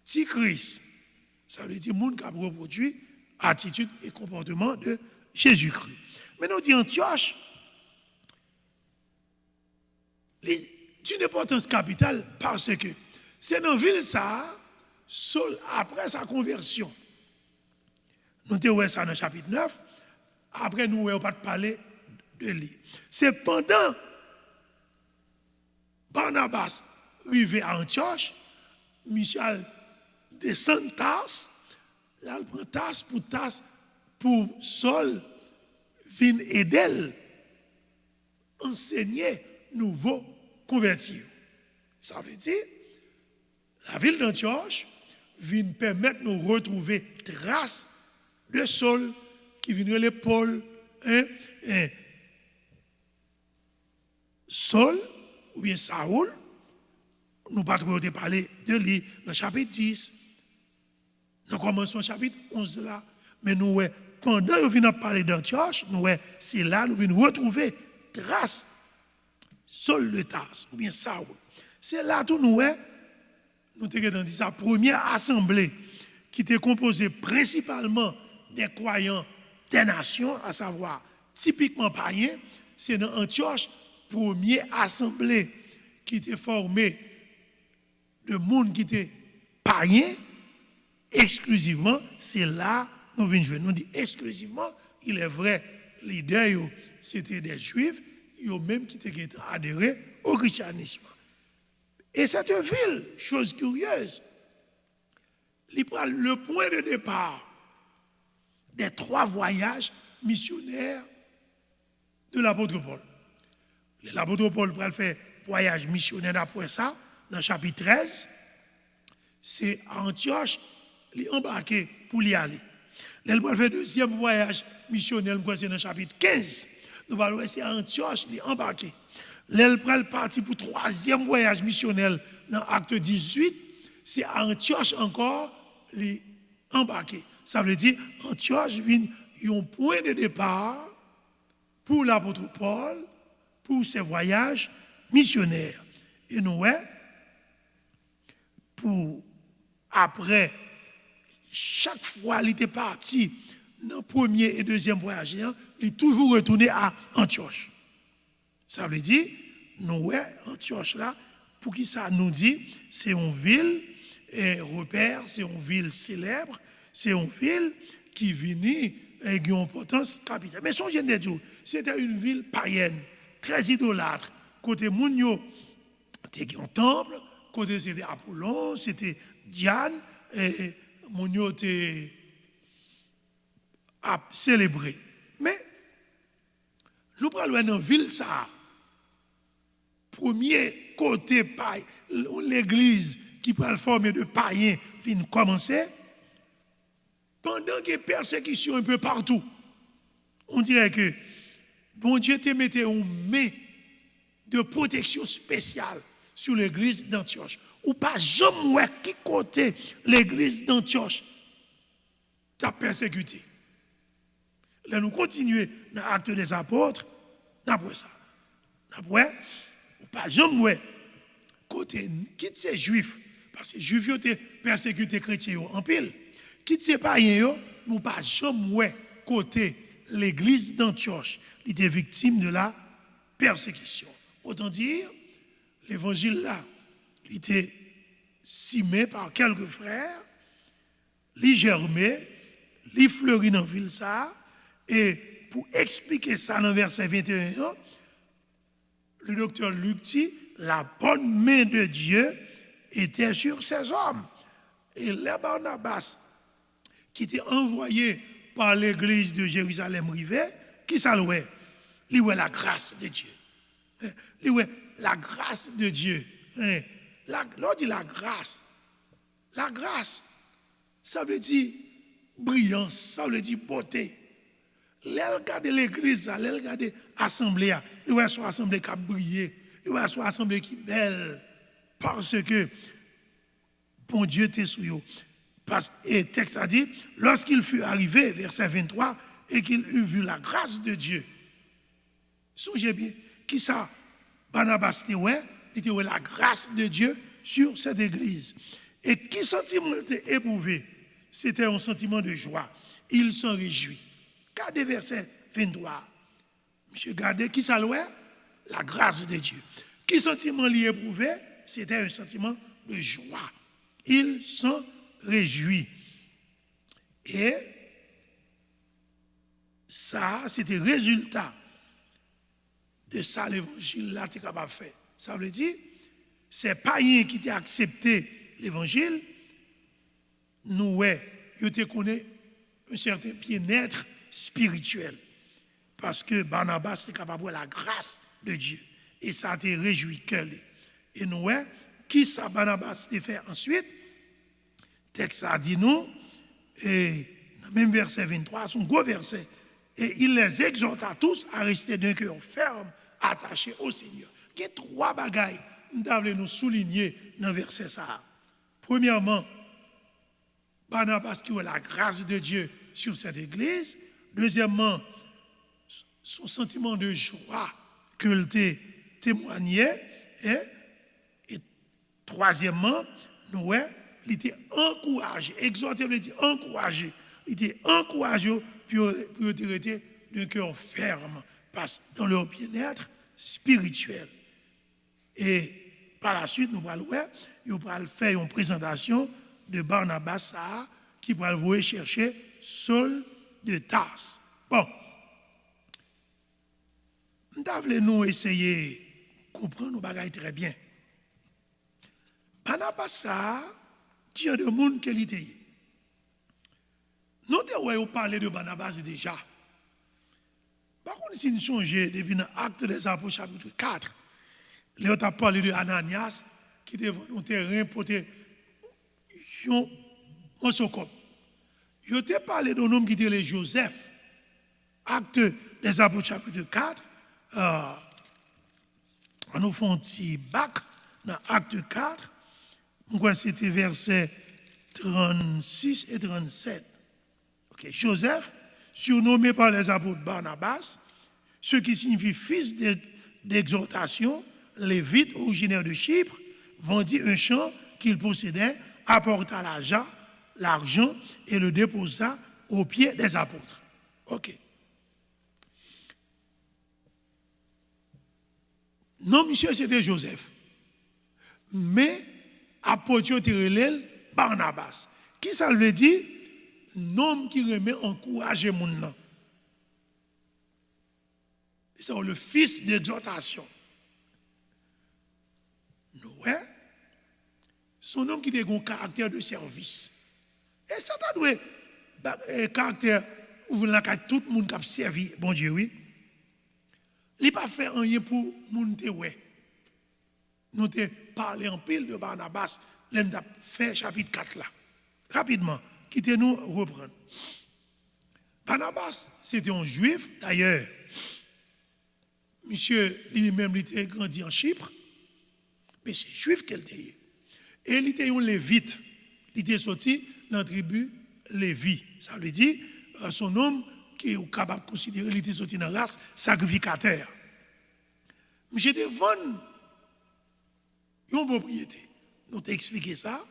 Petit Christ. Ça veut dire les gens qui ont reproduit attitude et comportement de Jésus-Christ. Mais nous disons Antioche, d'une importance capitale parce que c'est dans la ville ça, Saul, après sa conversion. Nous avons ça dans le chapitre 9, après nous n'avons pas parlé de lui. C'est pendant Barnabas arrivé à Antioche, Michel descend Tars, là il prend Tars pour Saul, vient aider, enseigner nouveaux convertis. Ça veut dire, la ville d'Antioche vient permettre de nous retrouver traces de Saul qui vient de Paul, Saul ou bien Saoul. Nous pas trop parler de lui dans le chapitre 10. Nous commençons le chapitre 11 là. Mais nous, pendant que nous venons parler d'Antioche, c'est là que nous venons retrouver traces Saul de Tars ou bien Saoul. C'est là que nous avons dit sa première assemblée qui était composée principalement des croyants des nations, à savoir typiquement païens. C'est dans Antioche, première assemblée qui était formée de monde qui était païen exclusivement. C'est là que nous venons jouer. Nous disons exclusivement, il est vrai, l'idée c'était des juifs, ils ont même qui étaient adhérés au christianisme. Et cette ville, chose curieuse, il prend le point de départ des 3 voyages missionnaires de l'apôtre Paul. L'apôtre Paul prend faire voyage missionnaire après ça, dans le chapitre 13, c'est à Antioche, il est embarqué pour y aller. Il prend faire deuxième voyage missionnaire, c'est dans le chapitre 15. Nous parlons c'est à Antioche, il est embarqué. Il prend parti pour 3e voyage missionnaire dans l'acte 18, c'est à Antioche encore, il est embarqué. Ça veut dire, Antioche vient un point de départ pour l'apôtre Paul, pour ses voyages missionnaires. Et nous, pour après, chaque fois qu'il était parti dans le premier et deuxième voyage, il est toujours retourné à Antioche. Ça veut dire, nous, Antioche là, pour qui ça nous dit, c'est une ville repère, c'est une ville célèbre, c'est une ville qui vient avec une importance capitale. Mais songez de Dieu, c'était une ville païenne, très idolâtre. Côté Mounio, c'était un temple, côté c'était Apollon, c'était Diane, et Mounio était célébré. Mais nous parlons d'une ville, ça, premier côté païen, l'église qui peut le former de païens vient commencer, pendant que persécution un peu partout, on dirait que bon Dieu te mettait une main de protection spéciale sur l'église d'Antioche. Ou pas jamais qui côté l'église d'Antioche t'a persécuté. Là, nous continuons dans l'acte des apôtres, d'après ça. D'après, ou pas jamais côté quitte ces juifs, parce que les juifs ont persécuté les chrétiens en pile. Quitte ces païens, nous pas jamais côté l'église d'Antioche, il était victime de la persécution. Autant dire, l'évangile là, il était simé par quelques frères, il germait, il fleurit dans la ville ça, et pour expliquer ça dans verset 21, le docteur Luc dit, la bonne main de Dieu était sur ces hommes. Et les Barnabas, qui était envoyé par l'église de Jérusalem rivé, qui ça louait? Il louait la grâce de Dieu. Il louait la grâce de Dieu. L'on dit la grâce, ça veut dire brillance, ça veut dire beauté. L'elle regarde l'église, l'elle regarde l'assemblée, il voit son assemblée qui a brillé, il voit son assemblée qui est belle, parce que bon Dieu était sur eux. Et le texte a dit, lorsqu'il fut arrivé, verset 23, et qu'il eut vu la grâce de Dieu, songez bien, qui ça, Barnabas était la grâce de Dieu sur cette église. Et qui sentiment était éprouvé? C'était un sentiment de joie. Il s'en réjouit. Regardez verset 23. Monsieur, regardez qui ça louait? La grâce de Dieu. Qui sentiment l'y éprouvé? C'était un sentiment de joie. Il s'en réjouit. Et ça, c'était le résultat de ça, l'évangile là, tu es capable de faire. Ça veut dire, ces païens qui ont accepté l'évangile, nous, ils ont connu un certain bien-être spirituel. Parce que Barnabas était capable de voir la grâce de Dieu. Et ça a été réjoui que lui. Et nous, qui ça Barnabas a fait ensuite? Le texte a dit nous, et dans le même verset 23, son gros verset, et il les exhorta tous à rester d'un cœur ferme, attaché au Seigneur. Il y a trois bagailles nous devons nous souligner dans le verset ça. Premièrement, Barnabas qui a la grâce de Dieu sur cette église. Deuxièmement, son sentiment de joie qu'il témoignait. Et troisièmement, il était encouragé, exhorté, il était encouragé. Il était encouragé pour rester d'un cœur ferme dans leur bien-être spirituel. Et par la suite, nous allons faire une présentation de Barnabas qui va aller chercher Saul de Tarse. Bon, nous essayer de comprendre nos bagailles très bien. Barnabas, qui est de monde qualité. Nous avons parlé de Barnabas déjà. Par contre, si nous songeons depuis l'acte des apôtres chapitre 4, nous avons parlé de Ananias qui était un terrain pour un socop. Nous avons parlé d'un homme qui était Joseph. Acte des apôtres chapitre 4. On nous fait un petit bac dans acte 4. C'était versets 36 et 37. Okay. Joseph, surnommé par les apôtres Barnabas, ce qui signifie fils d'exhortation, lévite originaire de Chypre, vendit un champ qu'il possédait, apporta l'argent et le déposa aux pieds des apôtres. Ok. Non, monsieur, c'était Joseph. Mais apôtre Barnabas. Qui ça veut dire? Nom qui remet encourager mon nom. C'est le fils d'exhortation. Noé, son homme qui a un caractère de service. Et ça doit un caractère où tout le monde qui a servi, bon Dieu, oui. Il n'a pas fait rien pour moun te ouais. nous avons parlé en pile de Barnabas, nous avons fait chapitre 4 là. Rapidement, quittez-nous reprendre. Barnabas, c'était un juif, d'ailleurs. Monsieur lui-même, il était grandi en Chypre, mais c'est juif qu'elle était. Et il était un lévite. Il était sorti dans la tribu Lévi. Ça veut dire, son nom, qui est capable de considérer, il était sorti dans la race sacrificateur. Monsieur était vendu une propriété. Nous t'ai expliqué ça.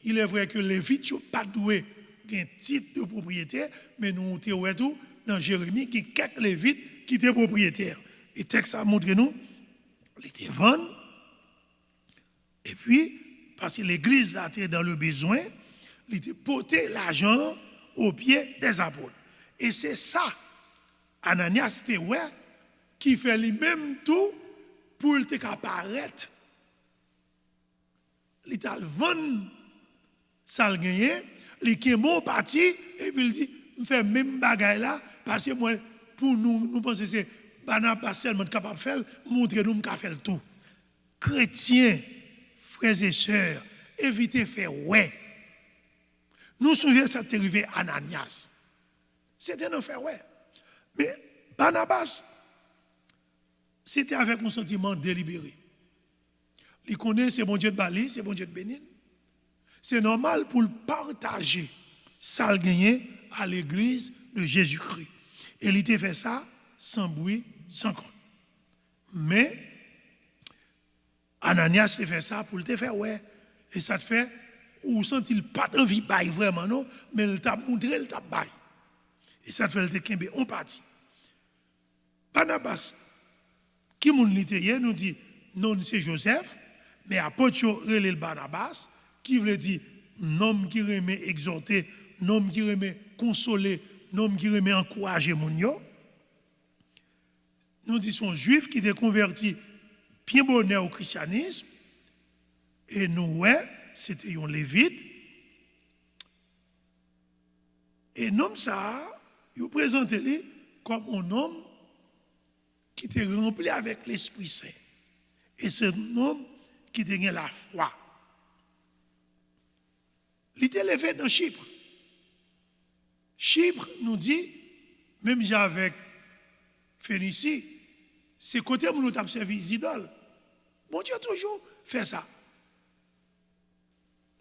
Il est vrai que les Lévites n'ont pas doué un titre de propriétaire, mais nous avons tout dans Jérémie qui quelques Lévites qui étaient propriétaires. Et le texte a montré nous, il était vendu. Et puis, parce que l'église a été dans le besoin, il était porté l'argent aux pieds des apôtres. Et c'est ça, Ananias, c'était ouais, qui fait lui-même tout pour le apparaître. Il t'a vendu ça le gagné, il est bon parti, et puis il dit, je fais même bagaille là, parce que moi, pour nous pensons que c'est Barnabas seulement capable de faire, montrer nous qu'à faire tout. Chrétiens, frères et sœurs, évitez de faire ouais. Nous souvenons ça t'est arrivé à Ananias. C'était un faire ouais. Mais Barnabas, c'était avec un sentiment délibéré. Il connaît c'est bon Dieu de Bali, c'est bon Dieu de Bénin. C'est normal pour le partager ça le gagner à l'église de Jésus-Christ. Et il était fait ça sans bruit, sans compte. Mais Ananias a fait ça pour le faire ouais. Et ça te fait, ou sent-il pas envie de bailler vraiment, non, mais il t'a montré, il t'a baillé. Et ça te fait le kembe en partie. Barnabas, qui moun littéraire nous dit, non, c'est Joseph, mais apôtre relè le Barnabas, qui veut dire, nom qui remet exhorter, nom qui remet consoler, nom qui remet encourager moun yo. Nous disons juifs qui étaient convertis bien bonheur au christianisme, et nous, ouais, c'était un lévite. Et nom ça, il présentait lui comme un homme qui était rempli avec l'Esprit Saint. Et c'est un homme qui était la foi. Il était élevé dans Chypre. Chypre nous dit, même avec Phénicie, c'est côté où nous avons servi les idoles. Bon Dieu toujours fait ça.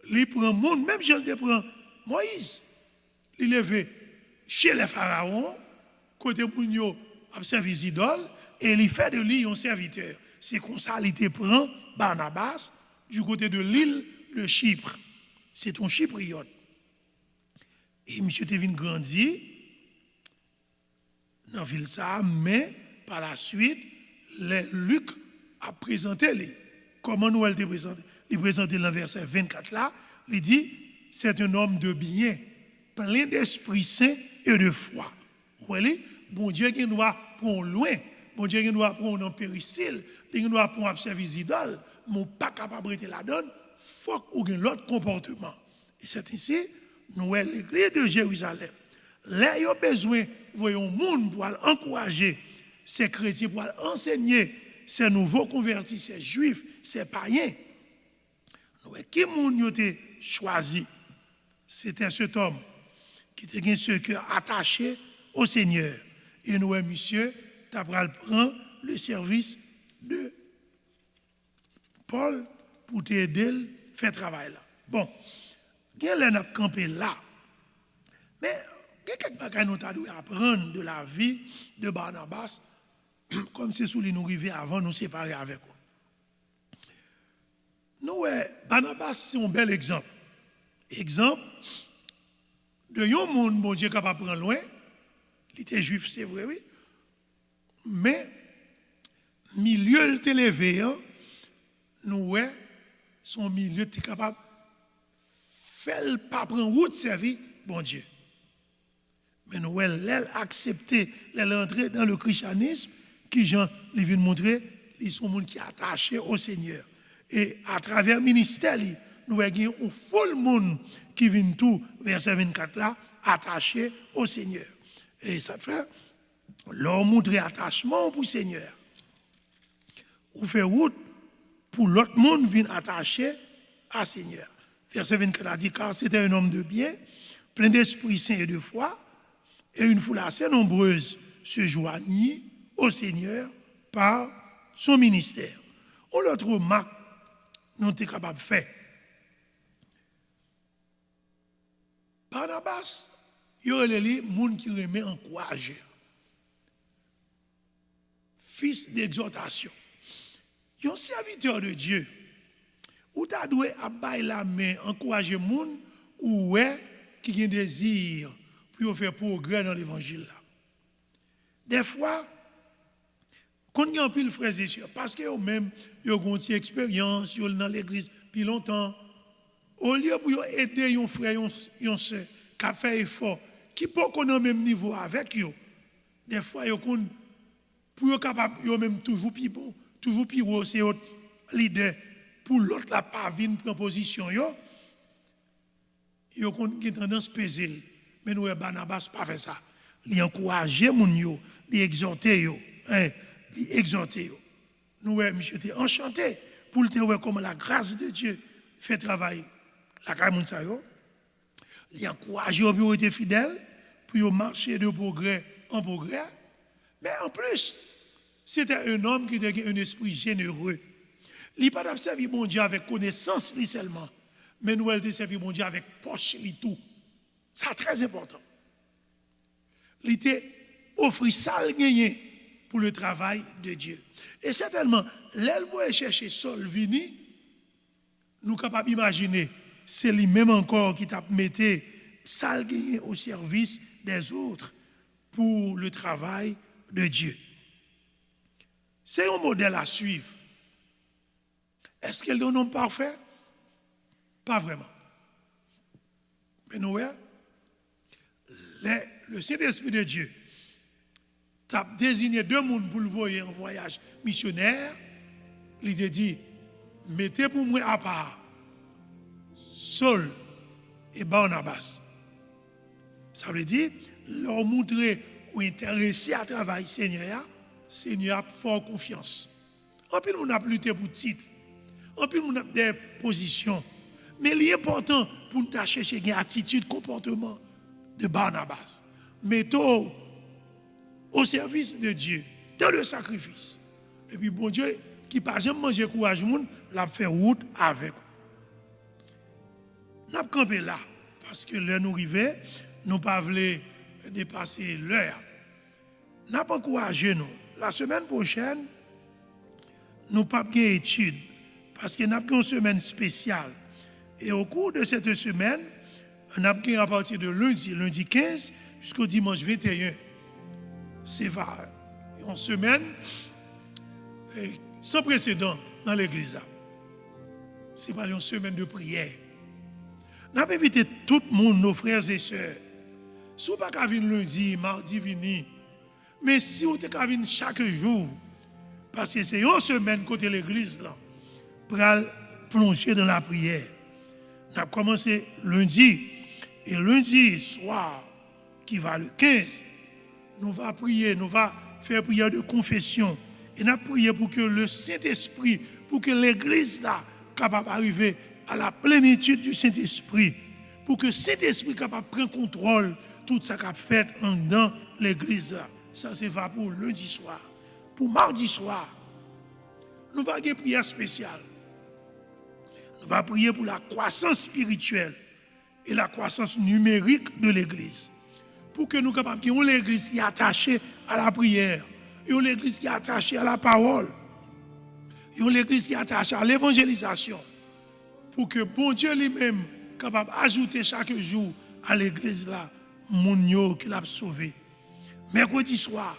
Il prend le monde, même je le prends Moïse. Il est levé chez les pharaons, côté où nous avons servi les idoles, et il fait de lui un serviteur. C'est comme ça qu'il prend Barnabas du côté de l'île de Chypre. C'est un chypriote. Et M. Tevin grandit dans la ville, mais par la suite, Luc a présenté lui. Comment nous elle te présente? Il présente dans le verset 24 là, il dit, c'est un homme de bien, plein d'Esprit Saint et de foi. Vous voyez, bon Dieu qui nous a prendre loin, bon Dieu qui nous a prendre en péricile, qui nous a prendre à servir les idoles, mais pas capable de la donne, il faut qu'on ait l'autre comportement. Et c'est ici, nous l'église de Jérusalem. Là, il y a besoin, voyons, monde pour encourager ces chrétiens, pour enseigner ces nouveaux convertis, ces juifs, ces païens. Nous, qui monde a choisi? C'était cet homme qui était ce cœur attaché au Seigneur. Et nous, monsieur, tu prend le service de Paul pour t'aider à faire travail là. Bon, il y a un campé là. Mais il y a quelques bagages nous avons apprendre de la vie de Barnabas, comme c'est sous les nous arriver avant nous séparer avec eux. Nous, Barnabas, c'est un bel exemple. Exemple de un monde, bon Dieu, capable de prendre loin. Il était juif, c'est vrai, oui. Mais, milieu le élevé, nous, son milieu était capable de faire pas prendre route servir, bon Dieu. Mais nous, elle a accepté, elle est entrée dans le christianisme, qui, Jean, les vient montrer, ils sont des gens qui sont attachés au Seigneur. Et à travers le ministère, nous avons un full monde qui vient tout, verset 24 là, attaché au Seigneur. Et ça fait, leur montrer attachement pour le Seigneur. Ou faire route pour l'autre monde vienne attaché à Seigneur. Verset 24 a dit, car c'était un homme de bien, plein d'esprit saint et de foi, et une foule assez nombreuse se joignit au Seigneur par son ministère. On le trouve Marc, nous sommes capables de faire. Barnabas, il y a les gens qui remet encourager. Fils d'exhortation. Il y a un serviteur de Dieu. Ou tu dois abattre la main, encourager les gens ou qui ont un désir pour faire progrès dans l'évangile. Des fois, quand il y a un peu de frères et sœurs, parce qu'ils ont même une expérience dans l'église depuis longtemps, au lieu pour aider un frère et une sœur qui a fait effort, qui peut qu'on au même niveau avec eux, des fois, pour être capable, ils même toujours plus bon, toujours plus haut, c'est autre leader, pour l'autre la pas venir prendre position, ils ont une tendance pesée. Mais nous, Barnabas, pas fait ça. Il encourage les gens, il exhorte, il exhorte. Nous, monsieur, était enchanté pour le voir comment la grâce de Dieu fait travail. La grâce de Dieu, il encourage les gens pour être fidèles, pour marcher de progrès en progrès. Mais en plus, c'était un homme qui avait un esprit généreux. Il n'a pas servi mon Dieu avec connaissance seulement, mais nous, il a servi mon Dieu avec poche et tout. C'est très important. Il était offert ça gagné pour le travail de Dieu. Et certainement, l'elle va chercher Saul vini, nous sommes capables d'imaginer, c'est lui-même encore qui t'a mis ça gagné au service des autres pour le travail de Dieu. C'est un modèle à suivre. Est-ce qu'elle est un homme parfait? Pas vraiment. Mais nous, le Saint-Esprit de Dieu t'a désigné deux mondes pour le voyer en voyage missionnaire. Il a dit, mettez pour moi à part Saul et Barnabas. Ça veut dire, leur montrer ou intéressé à travailler Seigneur a fort confiance. En plus, on a lutté pour titre. En plus, on a des positions. Mais l'important pour nous chercher une attitude, comportement de Barnabas. Mettons au service de Dieu, dans le sacrifice. Et puis, bon Dieu, qui n'a pas jamais mangé courage, l'a fait route avec. Nous avons campé là, parce que l'heure nous arrivait, nous ne pouvons pas dépasser l'heure. Nous avons encouragé nous. La semaine prochaine, nous n'avons pas d'études, parce que nous avons une semaine spéciale. Et au cours de cette semaine, on a à partir de lundi 15, jusqu'au dimanche 21. C'est une semaine sans précédent dans l'église. C'est pas une semaine de prière. Nous avons invité tout le monde, nos frères et sœurs. Si vous n'avez pas venir lundi, mardi, venir. Mais si vous avez venir chaque jour, parce que c'est une semaine côté l'église, là, pour plonger dans la prière. Nous avons commencé lundi. Et lundi soir, qui va le 15, nous allons prier, nous allons faire prière de confession. Et nous allons prier pour que le Saint-Esprit, pour que l'église là, capable d'arriver à la plénitude du Saint-Esprit, pour que le Saint-Esprit soit capable de prendre contrôle de tout ce qu'on a fait dans l'église là. Ça, c'est va pour lundi soir. Pour mardi soir, nous allons faire une prière spéciale. Nous allons prier pour la croissance spirituelle et la croissance numérique de l'église. Pour que nous soyons capables d'avoir l'église qui est attachée à la prière, une l'église qui est attachée à la parole, une l'église qui est attachée à l'évangélisation. Pour que bon Dieu lui-même soit capable d'ajouter chaque jour à l'église là, mon qu'il a sauvé. Mercredi soir,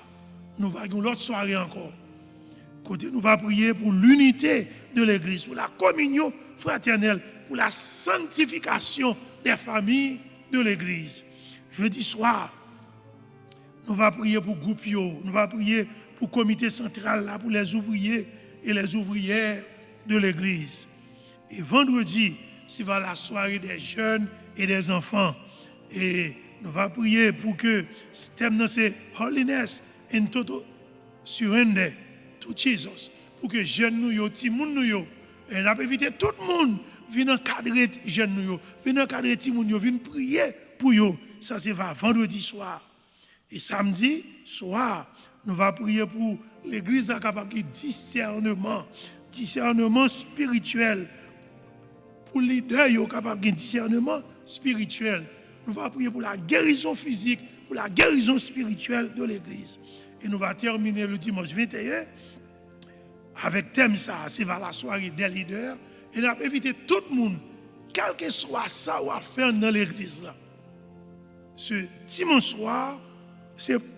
nous allons avoir l'autre soirée encore. Côté, nous allons prier pour l'unité de l'église, pour la communion fraternelle, pour la sanctification des familles de l'église. Jeudi soir, nous allons prier pour groupe, nous allons prier pour le comité central, là, pour les ouvriers et les ouvrières de l'église. Et vendredi, c'est la soirée des jeunes et des enfants. Et nous allons prier pour que ce thème, c'est Holiness and Total Surrender to Jesus. Pour que jeunes nous, petits monde nous, Et on a invité tout le monde venir encadrer les jeunes, venir encadrer les petits, venir prier pour eux. Ça, c'est vendredi soir. Et samedi soir, nous allons prier pour l'église capable de discernement spirituel. Pour les leaders capable de discernement spirituel. Nous allons prier pour la guérison physique, pour la guérison spirituelle de l'église. Et nous allons terminer le dimanche 21 avec thème ça, c'est vers la soirée des leaders. Et nous allons inviter tout le monde, quel que soit ça ou à faire dans l'église là. Ce dimanche soir,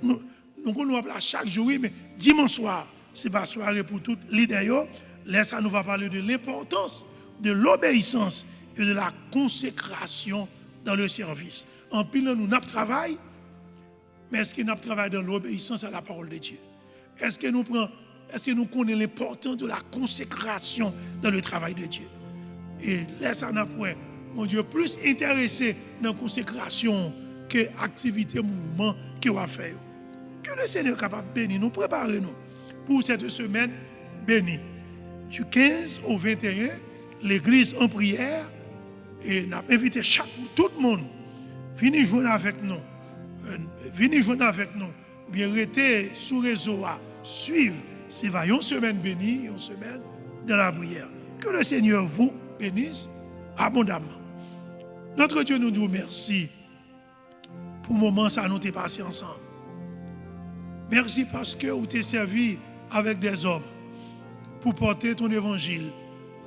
nous appelons chaque jour, mais dimanche soir, c'est la soirée pour tous les leaders. Là, ça nous va parler de l'importance de l'obéissance et de la consécration dans le service. En pile, nous n'avons travail, mais est-ce que nous travaillons dans l'obéissance à la parole de Dieu? Est-ce que nous connaissons l'importance de la consécration dans le travail de Dieu? Et là, ça n'a point, mon Dieu, plus intéressé dans la consécration que l'activité, mouvement qu'il va faire. Que le Seigneur est capable de bénir nous, préparer nous pour cette semaine bénie. Du 15 au 21, l'église en prière, et nous avons invité tout le monde, venez jouer avec nous. Venez jouer avec nous. Ou bien rester sous réseau à suivre. C'est une semaine bénie, une semaine de la prière. Que le Seigneur vous bénisse abondamment. Notre Dieu nous dit merci pour le moment ça nous t'est passé ensemble. Merci parce que vous t'es servi avec des hommes pour porter ton évangile,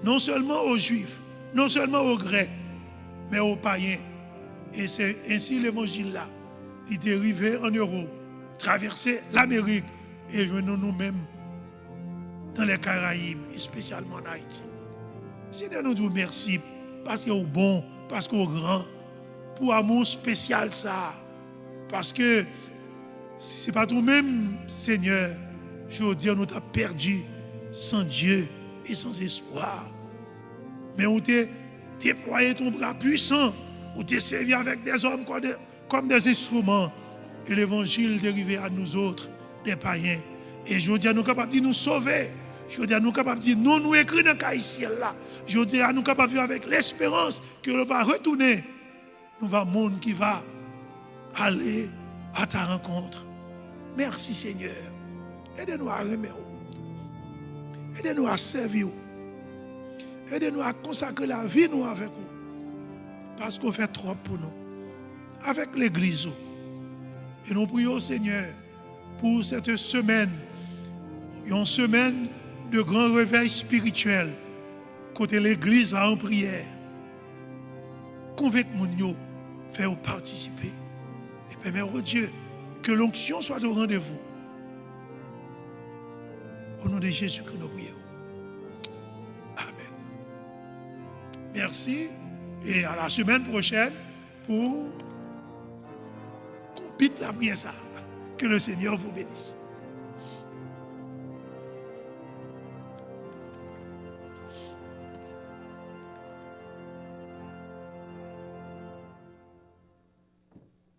non seulement aux Juifs, non seulement aux Grecs, mais aux païens. Et c'est ainsi l'évangile là. Il est arrivé en Europe, traversé l'Amérique et venons nous-mêmes dans les Caraïbes, et spécialement en Haïti. Seigneur, nous disons merci parce qu'il est bon, parce qu'il est grand, pour amour spécial ça. Parce que si ce n'est pas toi-même, Seigneur, je veux dire, nous t'avons perdu sans Dieu et sans espoir. Mais on t'a déployé ton bras puissant, on t'a servi avec des hommes comme des instruments. Et l'évangile dérivé à nous autres, des païens. Et je veux dire, nous sommes capables de nous sauver. Je veux dire, nous sommes capables de dire, nous écrits dans le cahier ciel là. Je veux dire, nous sommes capables de vivre avec l'espérance que l'on va retourner. Nous va monde qui va aller à ta rencontre. Merci Seigneur. Aidez-nous à remettre. Aidez-nous à servir. Aidez-nous à consacrer la vie nous avec vous. Parce qu'on fait trop pour nous. Avec l'église. Et nous prions Seigneur pour cette semaine. Une semaine de grand réveil spirituel. Côté l'église en prière. Convainc-nous, faire participer. Et permettez au Dieu que l'onction soit au rendez-vous. Au nom de Jésus que nous prions. Amen. Merci. Et à la semaine prochaine pour qu'on pite la prière ça. Que le Seigneur vous bénisse.